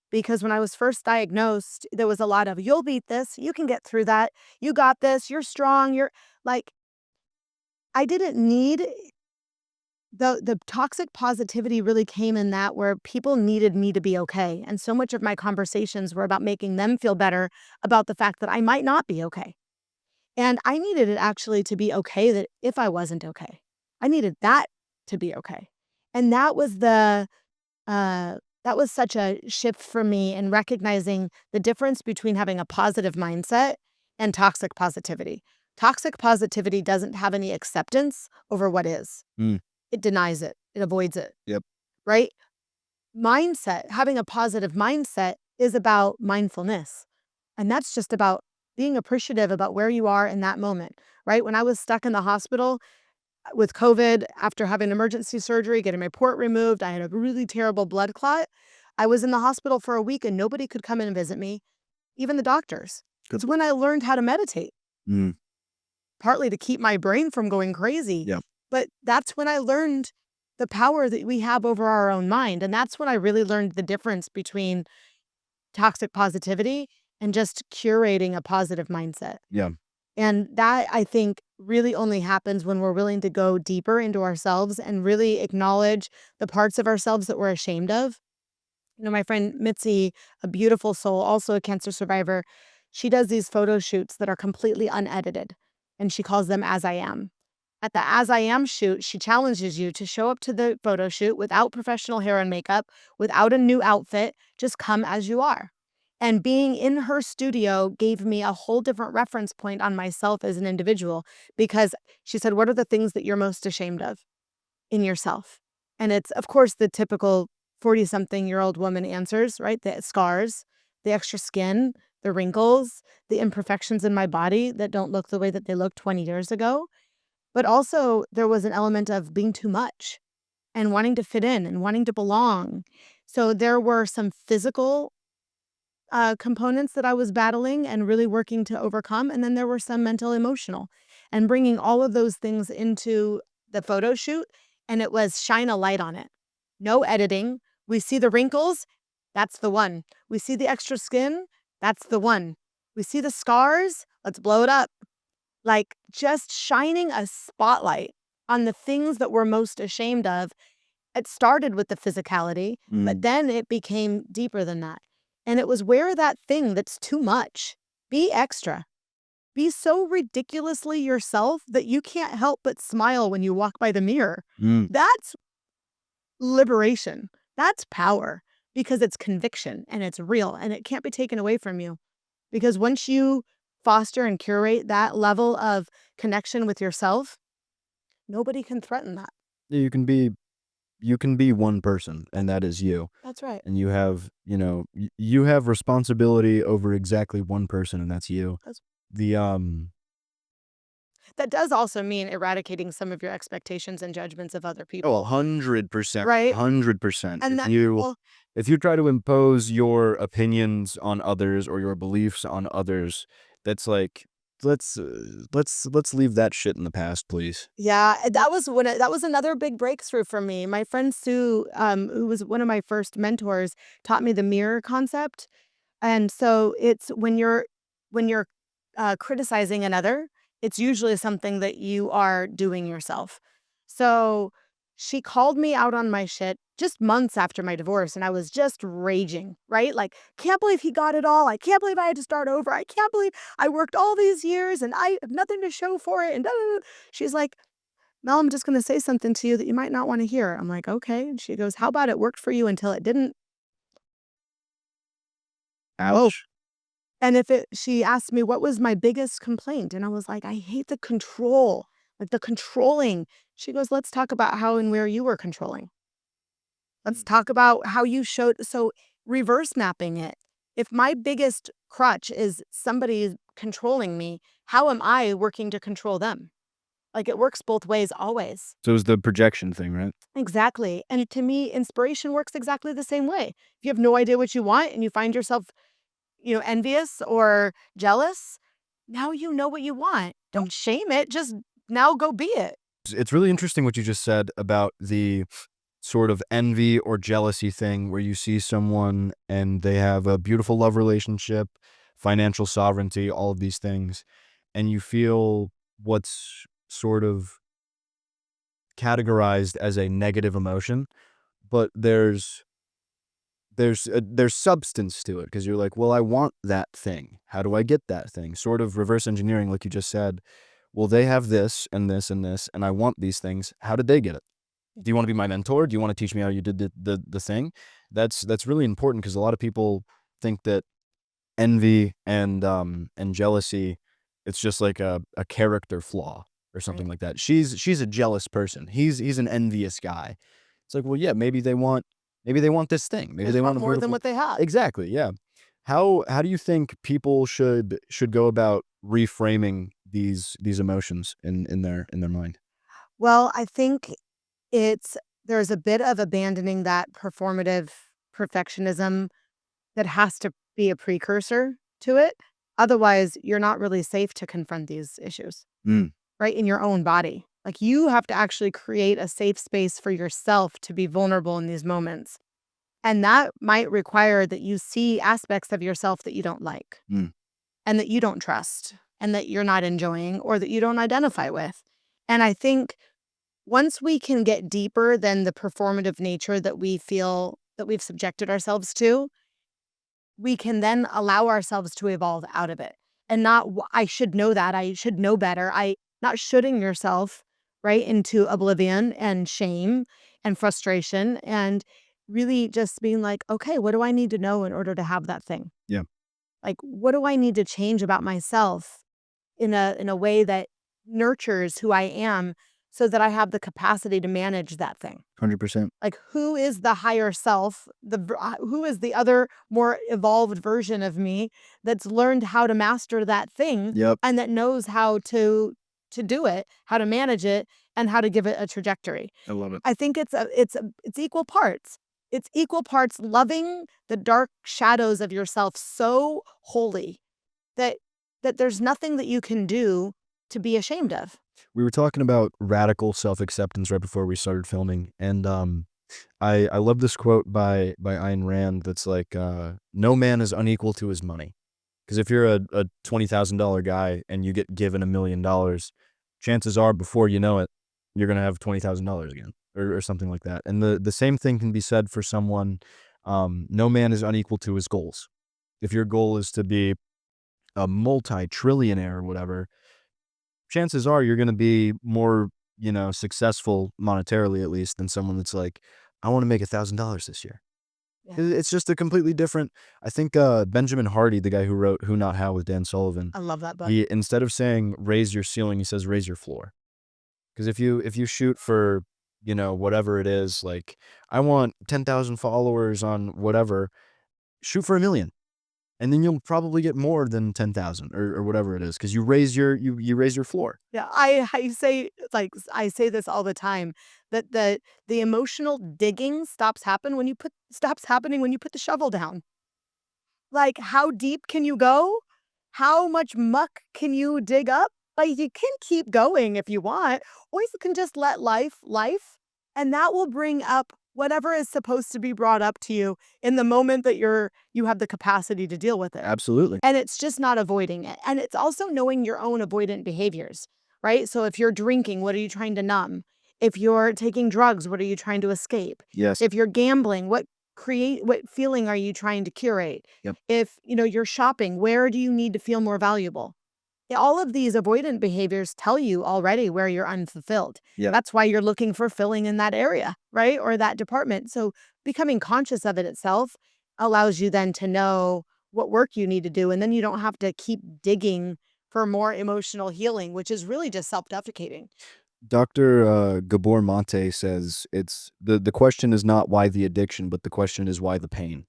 Because when I was first diagnosed, there was a lot of, "You'll beat this. You can get through that. You got this. You're strong. You're," like, I didn't need the toxic positivity really came in that where people needed me to be okay. And so much of my conversations were about making them feel better about the fact that I might not be okay. And I needed it actually to be okay that if I wasn't okay, I needed that to be okay. And that was such a shift for me in recognizing the difference between having a positive mindset and toxic positivity. Toxic positivity doesn't have any acceptance over what is.
Mm,
It denies it. It avoids it,
yep.
right? Mindset, having a positive mindset is about mindfulness. And that's just about being appreciative about where you are in that moment, right? When I was stuck in the hospital with COVID after having emergency surgery, getting my port removed, I had a really terrible blood clot. I was in the hospital for a week and nobody could come in and visit me, even the doctors. It's when I learned how to meditate,
Mm,
partly to keep my brain from going crazy.
yeah.
But that's when I learned the power that we have over our own mind. And that's when I really learned the difference between toxic positivity and just curating a positive mindset.
Yeah.
And that, I think, really only happens when we're willing to go deeper into ourselves and really acknowledge the parts of ourselves that we're ashamed of. You know, my friend Mitzi, a beautiful soul, also a cancer survivor, she does these photo shoots that are completely unedited, and she calls them As I Am. At the As I Am shoot, she challenges you to show up to the photo shoot without professional hair and makeup, without a new outfit, just come as you are. And being in her studio gave me a whole different reference point on myself as an individual because she said, "What are the things that you're most ashamed of in yourself?" And it's, of course, the typical 40-something-year-old woman answers, right? The scars, the extra skin, the wrinkles, the imperfections in my body that don't look the way that they looked 20 years ago. But also, there was an element of being too much and wanting to fit in and wanting to belong. So there were some physical components that I was battling and really working to overcome. And then there were some mental, emotional, and bringing all of those things into the photo shoot. And it was shine a light on it. No editing. We see the wrinkles. That's the one. We see the extra skin. That's the one. We see the scars. Let's blow it up. Like just shining a spotlight on the things that we're most ashamed of. It started with the physicality, but
Mm,
then it became deeper than that. And it was wear that thing that's too much. Be extra. Be so ridiculously yourself that you can't help but smile when you walk by the mirror.
mm,
That's liberation. That's power because it's conviction and it's real and it can't be taken away from you. Because once you foster and curate that level of connection with yourself, nobody can threaten that.
yeah, you can be one person, and that is you.
That's right.
And you have, you have responsibility over exactly one person, and that's you.
That's
The
That does also mean eradicating some of your expectations and judgments of other
Oh,
people,
100%,
right?
100%.
And
If
that
you
well,
if you try to impose your opinions on others or your beliefs on others, that's like, let's leave that shit in the past, please.
yeah, that was another big breakthrough for me. My friend Sue, who was one of my first mentors, taught me the mirror concept. And so it's when you're criticizing another, it's usually something that you are doing yourself. So she called me out on my shit just months after my divorce, and I was just raging, right? Like, can't believe he got it all. I can't believe I had to start over. I can't believe I worked all these years and I have nothing to show for it. And da, da, da. She's like, Mel, I'm just going to say something to you that you might not want to hear. I'm like, okay. And she goes, how about it worked for you until it didn't? Whoa.
Ouch.
And she asked me what was my biggest complaint, and I was like, "I hate the control, like the controlling." She goes, "Let's talk about how and where you were controlling. Let's
Mm.
talk about how you showed." So reverse mapping it. If my biggest crutch is somebody controlling me, how am I working to control them? Like it works both ways always.
So it's the projection thing, right?
Exactly. And to me, inspiration works exactly the same way. If you have no idea what you want and you find yourself envious or jealous, now you know what you want. Don't shame it. Just now go be it.
It's really interesting what you just said about the sort of envy or jealousy thing where you see someone and they have a beautiful love relationship, financial sovereignty, all of these things, and you feel what's sort of categorized as a negative emotion, but there's substance to it because you're like, well, I want that thing. How do I get that thing? Sort of reverse engineering, like you just said. Well, they have this and this and this, and I want these things. How did they get it? Do you wanna be my mentor? Do you wanna teach me how you did the thing? That's really important because a lot of people think that envy and jealousy, it's just like a character flaw or something
Right.
like that. She's a jealous person. He's an envious guy. It's like, well, yeah, maybe they want this thing. Maybe
They
they
want
want a
more than
vertical.
what they have.
Exactly, yeah. How do you think people should go about reframing these emotions in their mind?
Well, I think it's there's a bit of abandoning that performative perfectionism that has to be a precursor to it. Otherwise, you're not really safe to confront these issues,
Mm,
right? In your own body. Like you have to actually create a safe space for yourself to be vulnerable in these moments. And that might require that you see aspects of yourself that you don't like
mm,
and that you don't trust and that you're not enjoying or that you don't identify with. And I think once we can get deeper than the performative nature that we feel that we've subjected ourselves to, we can then allow ourselves to evolve out of it and not, I should know that. I should know better. Not shooting yourself right into oblivion and shame and frustration and really just being like, okay, what do I need to know in order to have that thing?
yeah,
Like, what do I need to change about myself in a way that nurtures who I am so that I have the capacity to manage that thing?
100%.
Like, who is the higher self? Who is the other more evolved version of me that's learned how to master that thing
Yep,
and that knows how to do it, how to manage it, and how to give it a trajectory.
I love it.
I think it's equal parts. It's equal parts loving the dark shadows of yourself so wholly that there's nothing that you can do to be ashamed of.
We were talking about radical self-acceptance right before we started filming, and, I love this quote by Ayn Rand that's like, "No man is unequal to his money." Because if you're a $20,000 guy and you get given $1,000,000, chances are before you know it, you're gonna have $20,000 again or something like that, and the same thing can be said for someone, no man is unequal to his goals. If your goal is to be a multi-trillionaire or whatever, chances are you're gonna be more, successful monetarily at least than someone that's like, "I wanna make $1,000 this year."
Yeah.
It's just a completely different. I think, Benjamin Hardy, the guy who wrote Who Not How with Dan Sullivan,
I love that book.
he instead of saying, "Raise your ceiling," he says, "Raise your floor." Because if you shoot for, whatever it is, like, "I want 10,000 followers on whatever," shoot for 1,000,000, and then you'll probably get more than 10,000 or whatever it is, because you raise your floor.
Yeah, I say like I say this all the time that the emotional digging stops happening when you put the shovel down. Like, how deep can you go? How much muck can you dig up? Like, you can keep going if you want, or you can just let life, and that will bring up whatever is supposed to be brought up to you in the moment that you have the capacity to deal with it.
Absolutely.
And it's just not avoiding it. And it's also knowing your own avoidant behaviors, right? So if you're drinking, what are you trying to numb? If you're taking drugs, what are you trying to escape?
Yes.
If you're gambling, what feeling are you trying to curate?
Yep.
If, you're shopping, where do you need to feel more valuable? Yeah, all of these avoidant behaviors tell you already where you're unfulfilled.
Yep.
That's why you're looking for filling in that area, right? Or that department. So becoming conscious of it itself allows you then to know what work you need to do. And then you don't have to keep digging for more emotional healing, which is really just self defecating.
Dr. Gabor Mate says it's the question is not why the addiction, but the question is why the pain.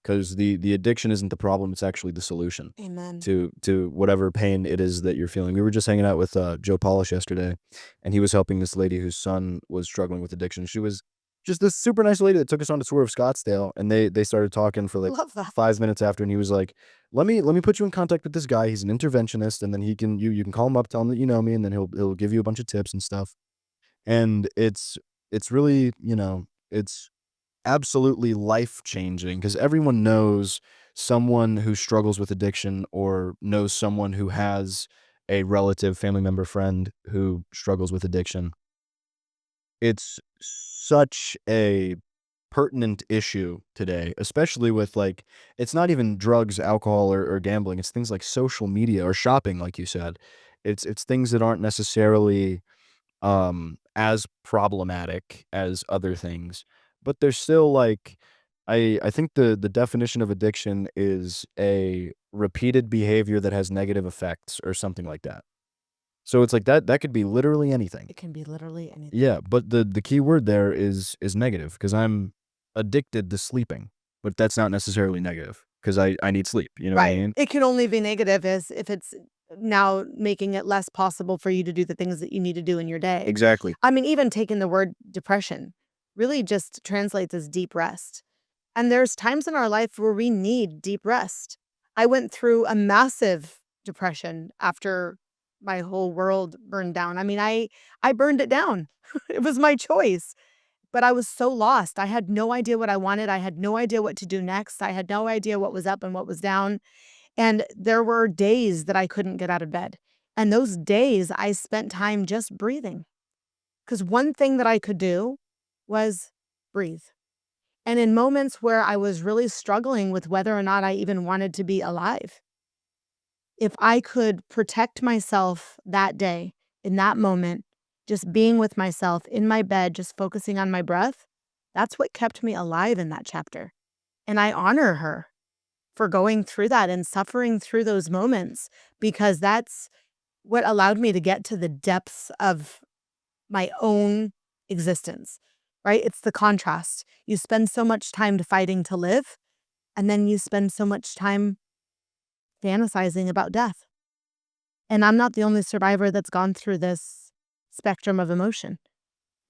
Because the addiction isn't the problem, it's actually the solution
Amen.
to whatever pain it is that you're feeling. We were just hanging out with, Joe Polish yesterday, and he was helping this lady whose son was struggling with addiction. She was just this super nice lady that took us on a tour of Scottsdale, and they started talking for,
I
like,
love that.
5 minutes after, and he was like, let me put you in contact with this guy, he's an interventionist, and then you can call him up, tell him that you know me, and then he'll give you a bunch of tips and stuff." And it's really, it's absolutely life-changing because everyone knows someone who struggles with addiction or knows someone who has a relative, family member, friend who struggles with addiction. It's such a pertinent issue today, especially with, like, it's not even drugs, alcohol, or gambling, it's things like social media or shopping, like you said. It's things that aren't necessarily, as problematic as other things, but there's still, like I think the definition of addiction is a repeated behavior that has negative effects or something like that. So it's like that could be literally anything.
It can be literally anything.
Yeah, but the key word there is negative because 'cause I'm addicted to sleeping, but that's not necessarily negative because I need sleep, you know what I
Right.
mean?
It can only be negative as if it's now making it less possible for you to do the things that you need to do in your day.
Exactly.
I mean, even taking the word depression really just translates as deep rest. And there's times in our life where we need deep rest. I went through a massive depression after my whole world burned down. I mean, I burned it down. It was my choice. But I was so lost. I had no idea what I wanted. I had no idea what to do next. I had no idea what was up and what was down. And there were days that I couldn't get out of bed. And those days I spent time just breathing. Because one thing that I could do was breathe. And in moments where I was really struggling with whether or not I even wanted to be alive, if I could protect myself that day, in that moment, just being with myself in my bed, just focusing on my breath, that's what kept me alive in that chapter. And I honor her for going through that and suffering through those moments because that's what allowed me to get to the depths of my own existence, right? It's the contrast. You spend so much time fighting to live, and then you spend so much time fantasizing about death. And I'm not the only survivor that's gone through this spectrum of emotion.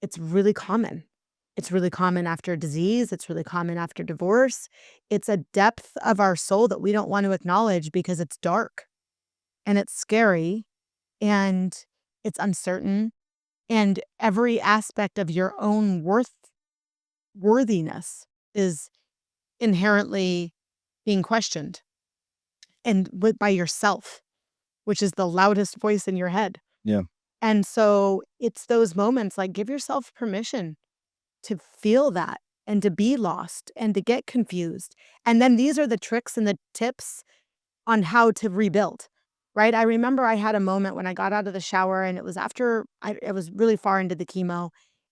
It's really common. It's really common after disease. It's really common after divorce. It's a depth of our soul that we don't want to acknowledge because it's dark and it's scary and it's uncertain. And every aspect of your own worthiness is inherently being questioned and by yourself, which is the loudest voice in your head.
Yeah.
And so it's those moments like give yourself permission to feel that and to be lost and to get confused. And then these are the tricks and the tips on how to rebuild, right? I remember I had a moment when I got out of the shower and it was after I was really far into the chemo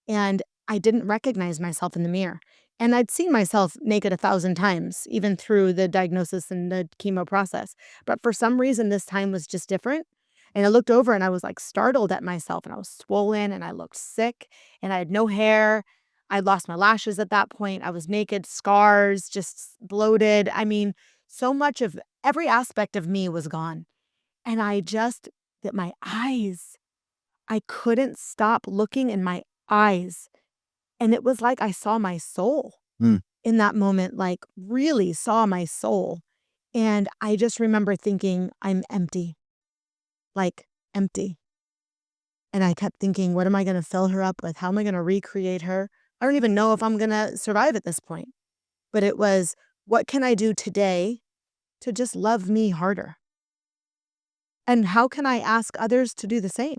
and I didn't recognize myself in the mirror. And I'd seen myself naked 1,000 times, even through the diagnosis and the chemo process. But for some reason, this time was just different. And I looked over and I was like startled at myself and I was swollen and I looked sick and I had no hair. I'd lost my lashes at that point. I was naked, scars, just bloated. I mean, so much of every aspect of me was gone. And I just, that my eyes, I couldn't stop looking in my eyes. And it was like I saw my soul
Mm.
in that moment, like really saw my soul. And I just remember thinking, I'm empty, like empty. And I kept thinking, what am I going to fill her up with? How am I going to recreate her? I don't even know if I'm going to survive at this point. But it was, what can I do today to just love me harder? And how can I ask others to do the same?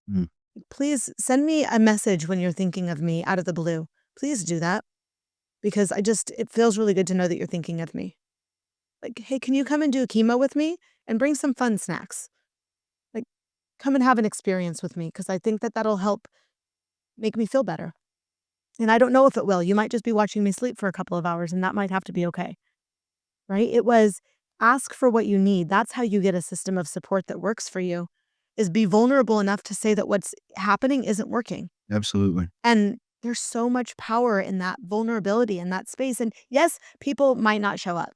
Mm.
Please send me a message when you're thinking of me out of the blue. Please do that because it feels really good to know that you're thinking of me. Like, hey, can you come and do chemo with me and bring some fun snacks? Like, come and have an experience with me because I think that that'll help make me feel better. And I don't know if it will. You might just be watching me sleep for a couple of hours and that might have to be okay. Right? It was ask for what you need. That's how you get a system of support that works for you, is be vulnerable enough to say that what's happening isn't working.
Absolutely.
And there's so much power in that vulnerability in that space. And yes, people might not show up.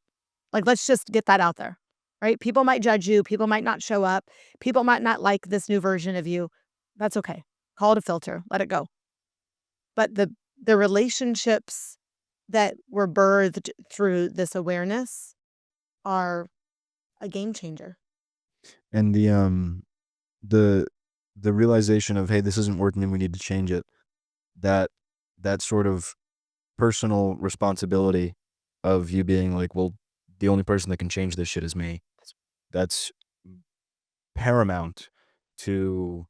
Like, let's just get that out there, right? People might judge you. People might not show up. People might not like this new version of you. That's okay. Call it a filter. Let it go. But the relationships that were birthed through this awareness are a game changer.
And the the realization of, "Hey, this isn't working and we need to change it," that that sort of personal responsibility of you being like, "Well, the only person that can change this shit is me." That's paramount to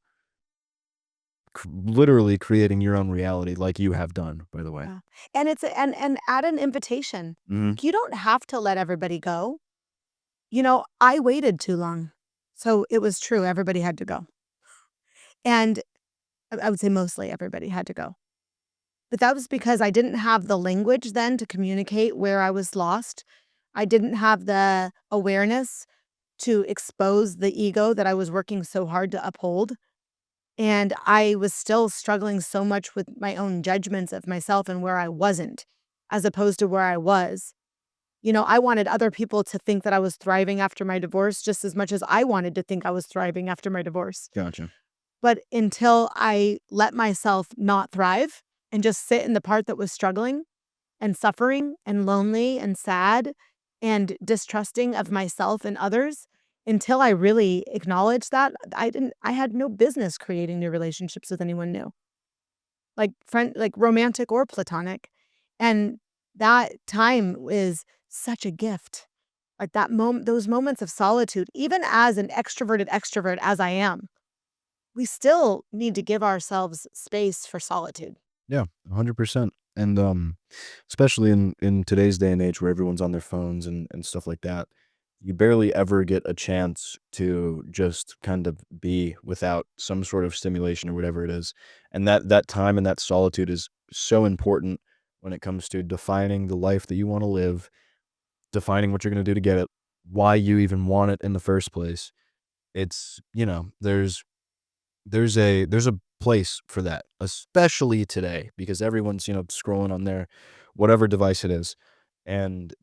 literally creating your own reality like you have done, by the way.
Yeah. And it's and add an invitation.
Mhm.
Like, you don't have to let everybody go. You know, I waited too long. So it was true, everybody had to go. And I would say mostly everybody had to go. But that was because I didn't have the language then to communicate where I was lost. I didn't have the awareness to expose the ego that I was working so hard to uphold. And I was still struggling so much with my own judgments of myself and where I wasn't, as opposed to where I was. I wanted other people to think that I was thriving after my divorce just as much as I wanted to think I was thriving after my divorce.
Gotcha.
But until I let myself not thrive and just sit in the part that was struggling and suffering and lonely and sad and distrusting of myself and others, until I really acknowledged that, I had no business creating new relationships with anyone new. Like romantic or platonic. And that time is such a gift. Like that moment, those moments of solitude, even as an extroverted extrovert as I am, we still need to give ourselves space for solitude.
Yeah, 100%. And, especially in today's day and age where everyone's on their phones and stuff like that, you barely ever get a chance to just kind of be without some sort of stimulation or whatever it is. And that time and that solitude is so important when it comes to defining the life that you wanna live, defining what you're gonna do to get it, why you even want it in the first place. It's, there's a place for that, especially today, because everyone's, scrolling on their whatever device it is. And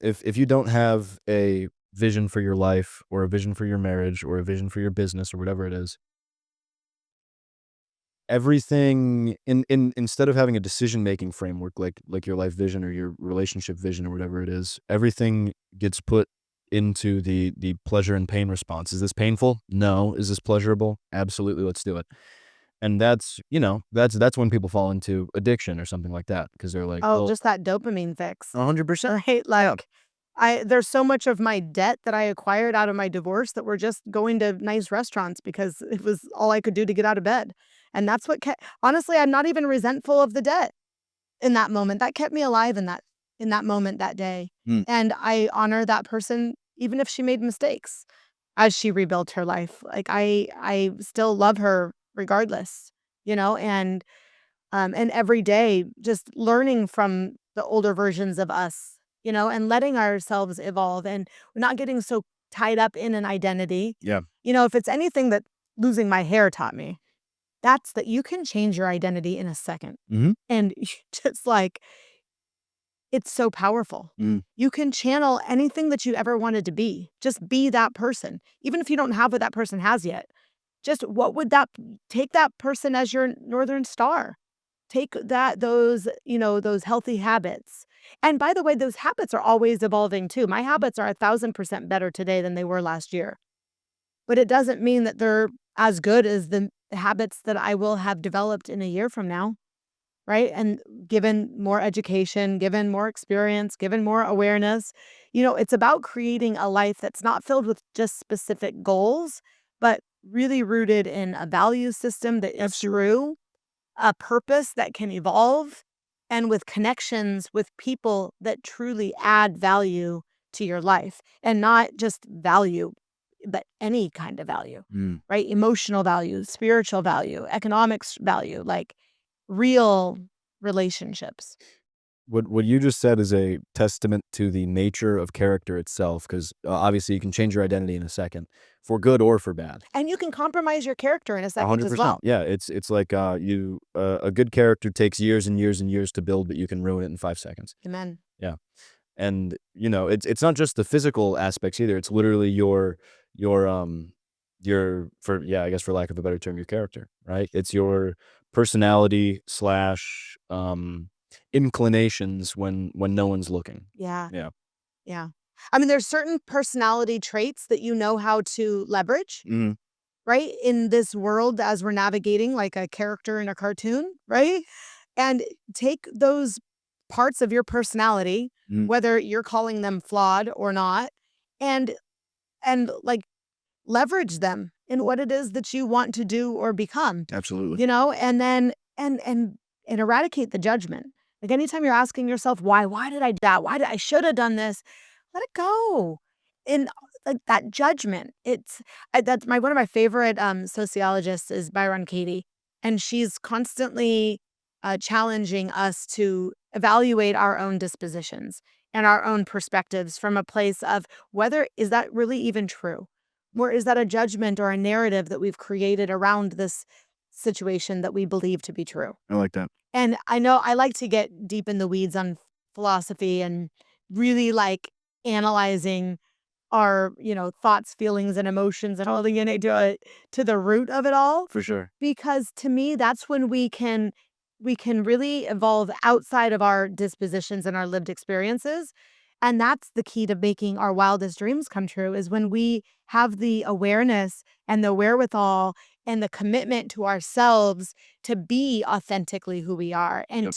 if you don't have a vision for your life or a vision for your marriage or a vision for your business or whatever it is, everything instead of having a decision-making framework like your life vision or your relationship vision or whatever it is, everything gets put into the pleasure and pain response. Is this painful? No. Is this pleasurable? Absolutely, let's do it. And that's when people fall into addiction or something like that because 'cause they're like,
Oh,
"Well."
just that dopamine fix,
100%.
right?
Yeah.
There's so much of my debt that I acquired out of my divorce that were just going to nice restaurants because it was all I could do to get out of bed. And that's what kept honestly, I'm not even resentful of the debt in that moment. That kept me alive in that moment that day.
Mm,
And I honor that person even if she made mistakes as she rebuilt her life. Like I still love her regardless, and every day just learning from the older versions of us, and letting ourselves evolve and not getting so tied up in an identity.
yeah.
If it's anything that losing my hair taught me, that's that you can change your identity in a second.
Mhm.
And just like it's so powerful.
Mm,
You can channel anything that you ever wanted to be. Just be that person, even if you don't have what that person has yet. Just what would that take that person as your northern star. Take those healthy habits. And by the way, those habits are always evolving too. My habits are 1,000% better today than they were last year. But it doesn't mean that they're as good as the habits that I will have developed in a year from now, right? And given more education, given more experience, given more awareness, it's about creating a life that's not filled with just specific goals, but really rooted in a value system that is true, a purpose that can evolve, and with connections with people that truly add value to your life and not just value, but any kind of value,
mm.
right? Emotional value, spiritual value, economics value, like real relationships.
What you just said is a testament to the nature of character itself, 'cause, obviously, you can change your identity in a second, for good or for bad.
And you can compromise your character in a second as
100%.
well.
Yeah, it's like, a good character takes years and years and years to build, but you can ruin it in 5 seconds.
Amen.
Yeah. And, it's not just the physical aspects either, it's literally your for yeah, I guess for lack of a better term, your character, right? It's your personality slash, inclinations when no one's looking.
Yeah.
Yeah.
Yeah. I mean, there's certain personality traits that you know how to leverage,
Mhm.
right? In this world as we're navigating like a character in a cartoon, right? And take those parts of your personality,
Mhm.
whether you're calling them flawed or not, and like leverage them in what it is that you want to do or become,
Absolutely.
and then and eradicate the judgment. Like anytime you're asking yourself, why did I do that? Why did I should have done this? Let it go. And like that judgment, that's my one of my favorite sociologists is Byron Katie. And she's constantly challenging us to evaluate our own dispositions and our own perspectives from a place of whether is that really even true? Or is that a judgment or a narrative that we've created around this situation that we believe to be true?
I like that.
And I know I like to get deep in the weeds on philosophy and really like analyzing our, thoughts, feelings, and emotions and holding it to the root of it all.
For sure.
Because to me, that's when we can really evolve outside of our dispositions and our lived experiences. And that's the key to making our wildest dreams come true is when we have the awareness and the wherewithal and the commitment to ourselves to be authentically who we are and
Yep.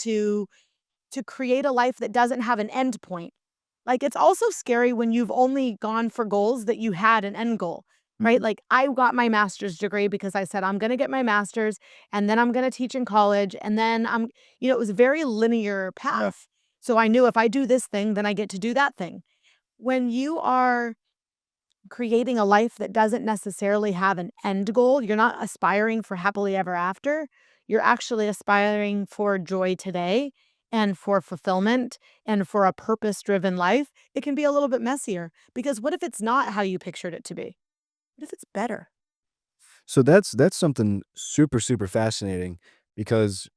to create a life that doesn't have an end point. Like, it's also scary when you've only gone for goals that you had an end goal, right?
Mhm.
Like, I got my master's degree because I said, I'm going to get my master's and then I'm going to teach in college. And then it was a very linear
Yeah.
path. So I knew if I do this thing, then I get to do that thing. When you are creating a life that doesn't necessarily have an end goal, you're not aspiring for happily ever after. You're actually aspiring for joy today and for fulfillment and for a purpose driven life. It can be a little bit messier because what if it's not how you pictured it to be? What if it's better?
So that's something super, super fascinating because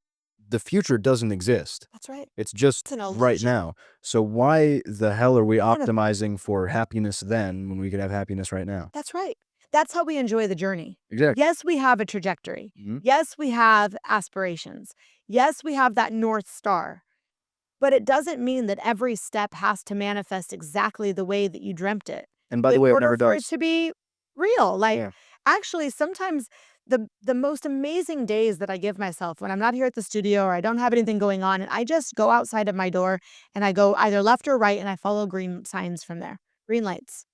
the future doesn't exist.
That's right.
It's just
It's an
right
illusion.
now. So why the hell are we
And
optimizing for happiness then when we could have happiness right now?
that's right. That's how we enjoy the journey.
Exactly.
Yes, we have a trajectory.
Mhm.
Yes, we have aspirations. Yes, we have that North Star. But it doesn't mean that every step has to manifest exactly the way that you dreamt it
And by the
in
way, it
order
never
for it
does.
to be real. Like,
Yeah.
actually, sometimes the most amazing days that I give myself when I'm not here at the studio or I don't have anything going on, and I just go outside of my door and I go either left or right and I follow green signs from there, green lights.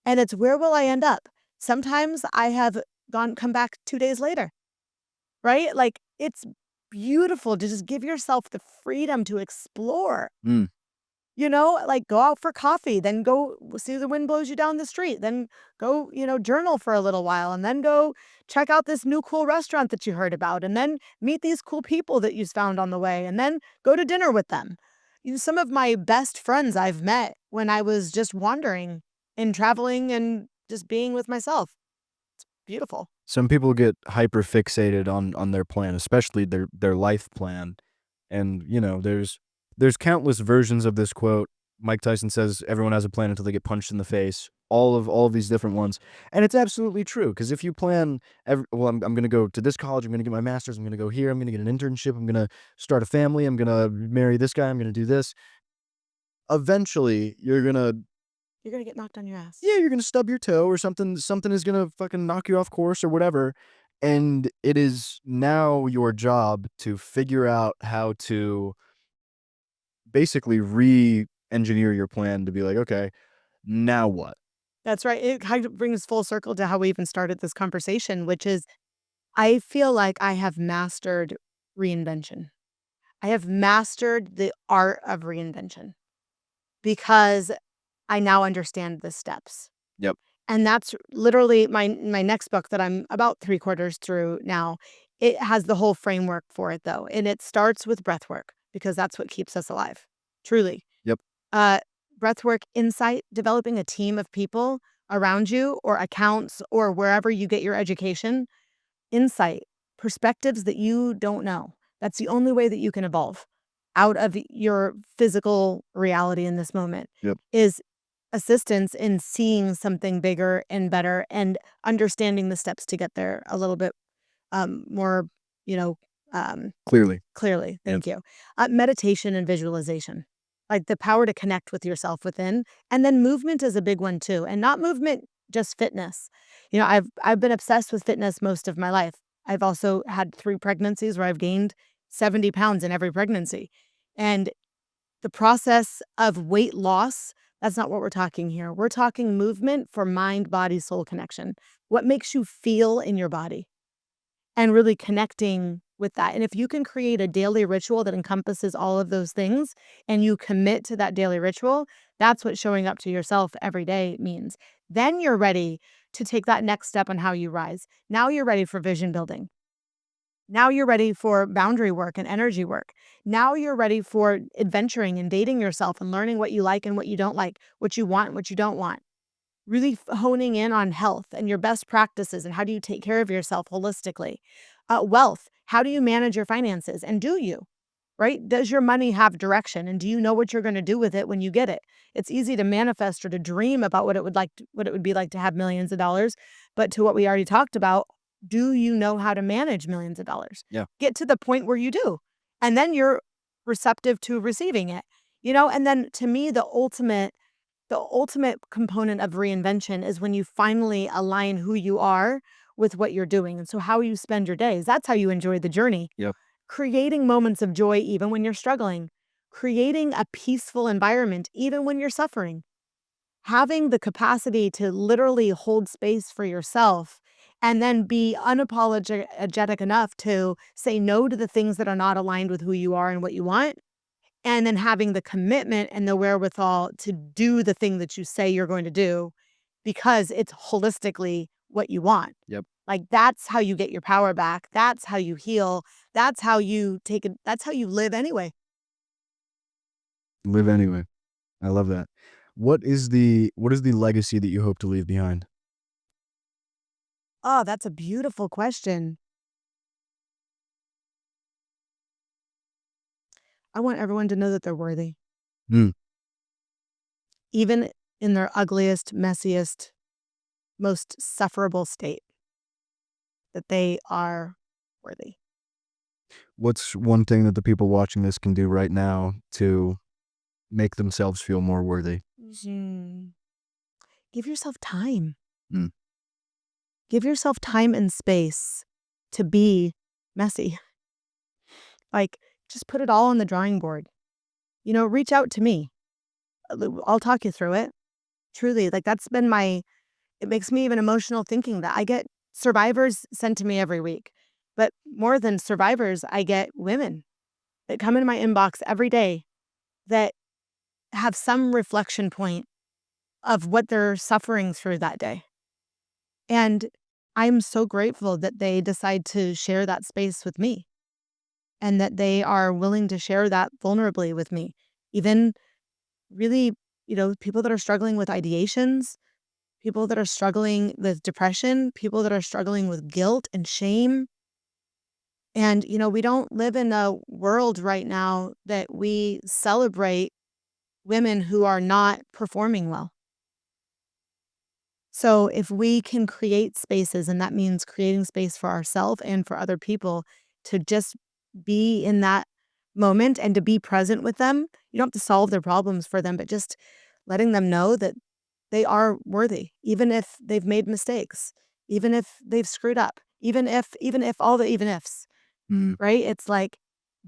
And it's where will I end up? Sometimes I have come back 2 days later, right? Like, it's beautiful to just give yourself the freedom to explore.
Mm.
Like go out for coffee, then go see the wind blows you down the street, then go, journal for a little while, and then go check out this new cool restaurant that you heard about, and then meet these cool people that you found on the way, and then go to dinner with them. Some of my best friends I've met when I was just wandering and traveling and just being with myself. Beautiful.
Some people get hyper fixated on their plan, especially their life plan. And, there's countless versions of this quote. Mike Tyson says everyone has a plan until they get punched in the face. All of these different ones. And it's absolutely true because if you plan I'm going to go to this college, I'm going to get my master's, I'm going to go here, I'm going to get an internship, I'm going to start a family, I'm going to marry this guy, I'm going to do this. Eventually,
You're gonna get knocked on your ass.
yeah, you're gonna stub your toe or something is gonna fucking knock you off course or whatever, and it is now your job to figure out how to basically re-engineer your plan to be like, "Okay, now what?"
That's right. It kind of brings full circle to how we even started this conversation, which is I feel like I have mastered reinvention. I have mastered the art of reinvention because I now understand the steps.
Yep,
And that's literally my next book that I'm about 3/4 through now. It has the whole framework for it though. And it starts with breath work because that's what keeps us alive. Truly.
yep,
Uh Breathwork insight, developing a team of people around you or accounts or wherever you get your education insight, perspectives that you don't know. That's the only way that you can evolve out of your physical reality in this moment
yep,
is assistance in seeing something bigger and better and understanding the steps to get there a little bit more, you know, um,
clearly,
clearly.
yep,
Thank you. Meditation and visualization, like the power to connect with yourself within, and then movement is a big one too, and not movement just fitness. I've been obsessed with fitness most of my life. I've also had 3 pregnancies where I've gained 70 pounds in every pregnancy, and the process of weight loss. That's not what we're talking here. We're talking movement for mind, body, soul connection. What makes you feel in your body? And really connecting with that. And if you can create a daily ritual that encompasses all of those things and you commit to that daily ritual, that's what showing up to yourself every day means. Then you're ready to take that next step on how you rise. Now you're ready for vision building. Now you're ready for boundary work and energy work. Now you're ready for adventuring and dating yourself and learning what you like and what you don't like, what you want and what you don't want. Really honing in on health and your best practices and how do you take care of yourself holistically. Wealth, how do you manage your finances? And do you? Right? Does your money have direction and do you know what you're going to do with it when you get it? It's easy to manifest or to dream about what it would be like to have millions of dollars, but to what we already talked about, do you know how to manage millions of dollars?
Yeah.
Get to the point where you do. And then you're receptive to receiving it. And then to me the ultimate component of reinvention is when you finally align who you are with what you're doing. And so how you spend your days, that's how you enjoy the journey.
Yep.
Creating moments of joy even when you're struggling, creating a peaceful environment even when you're suffering, having the capacity to literally hold space for yourself and then be unapologetic enough to say no to the things that are not aligned with who you are and what you want, and then having the commitment and the wherewithal to do the thing that you say you're going to do because it's holistically what you want.
Yep.
Like, that's how you get your power back. That's how you heal. That's how you live anyway.
Live anyway. I love that. What is the legacy that you hope to leave behind?
Oh, that's a beautiful question. I want everyone to know that they're worthy,
Mm.
even in their ugliest, messiest, most sufferable state, that they are worthy.
What's one thing that the people watching this can do right now to make themselves feel more worthy?
Mhm. Give yourself time.
Mm.
Give yourself time and space to be messy. Like, just put it all on the drawing board. Reach out to me. I'll talk you through it. Truly, like it makes me even emotional thinking that I get survivors sent to me every week. But more than survivors, I get women that come into my inbox every day that have some reflection point of what they're suffering through that day. And I'm so grateful that they decide to share that space with me and that they are willing to share that vulnerably with me. Even really, people that are struggling with ideations, people that are struggling with depression, people that are struggling with guilt and shame. And, we don't live in a world right now that we celebrate women who are not performing well. So if we can create spaces, and that means creating space for ourselves and for other people to just be in that moment and to be present with them, you don't have to solve their problems for them, but just letting them know that they are worthy, even if they've made mistakes, even if they've screwed up, even if all the even ifs,
Mm.
right? It's like,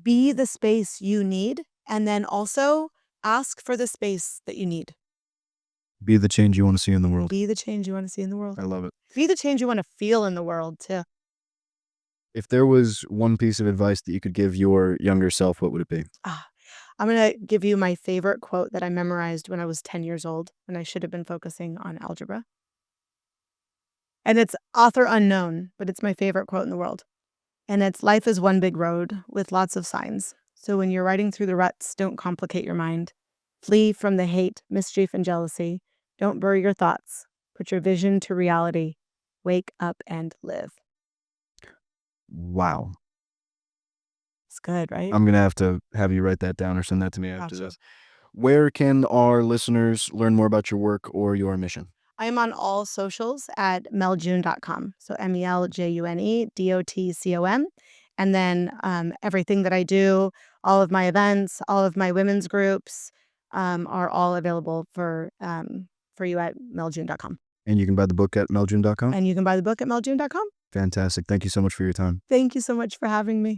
be the space you need, and then also ask for the space that you need.
Be the change you want to see in the world.
Be the change you want to see in the world.
I love it.
Be the change you wanna feel in the world too.
If there was one piece of advice that you could give your younger self, what would it be?
Ah, I'm gonna give you my favorite quote that I memorized when I was 10 years old, when I should have been focusing on algebra. And it's author unknown, but it's my favorite quote in the world. And it's, "Life is one big road with lots of signs. So when you're riding through the ruts, don't complicate your mind. Flee from the hate, mischief, and jealousy. Don't bury your thoughts. Put your vision to reality. Wake up and live."
Wow.
It's good, right?
I'm gonna have to have you write that down or send that to me after
Absolutely.
this. Where can our listeners learn more about your work or your mission?
I am on all socials at meljune.com. So meljunedotcom. And then everything that I do, all of my events, all of my women's groups are all available for you at meljune.com.
And you can buy the book at meljune.com.
And you can buy the book at meljune.com.
Fantastic. Thank you so much for your time.
Thank you so much for having me.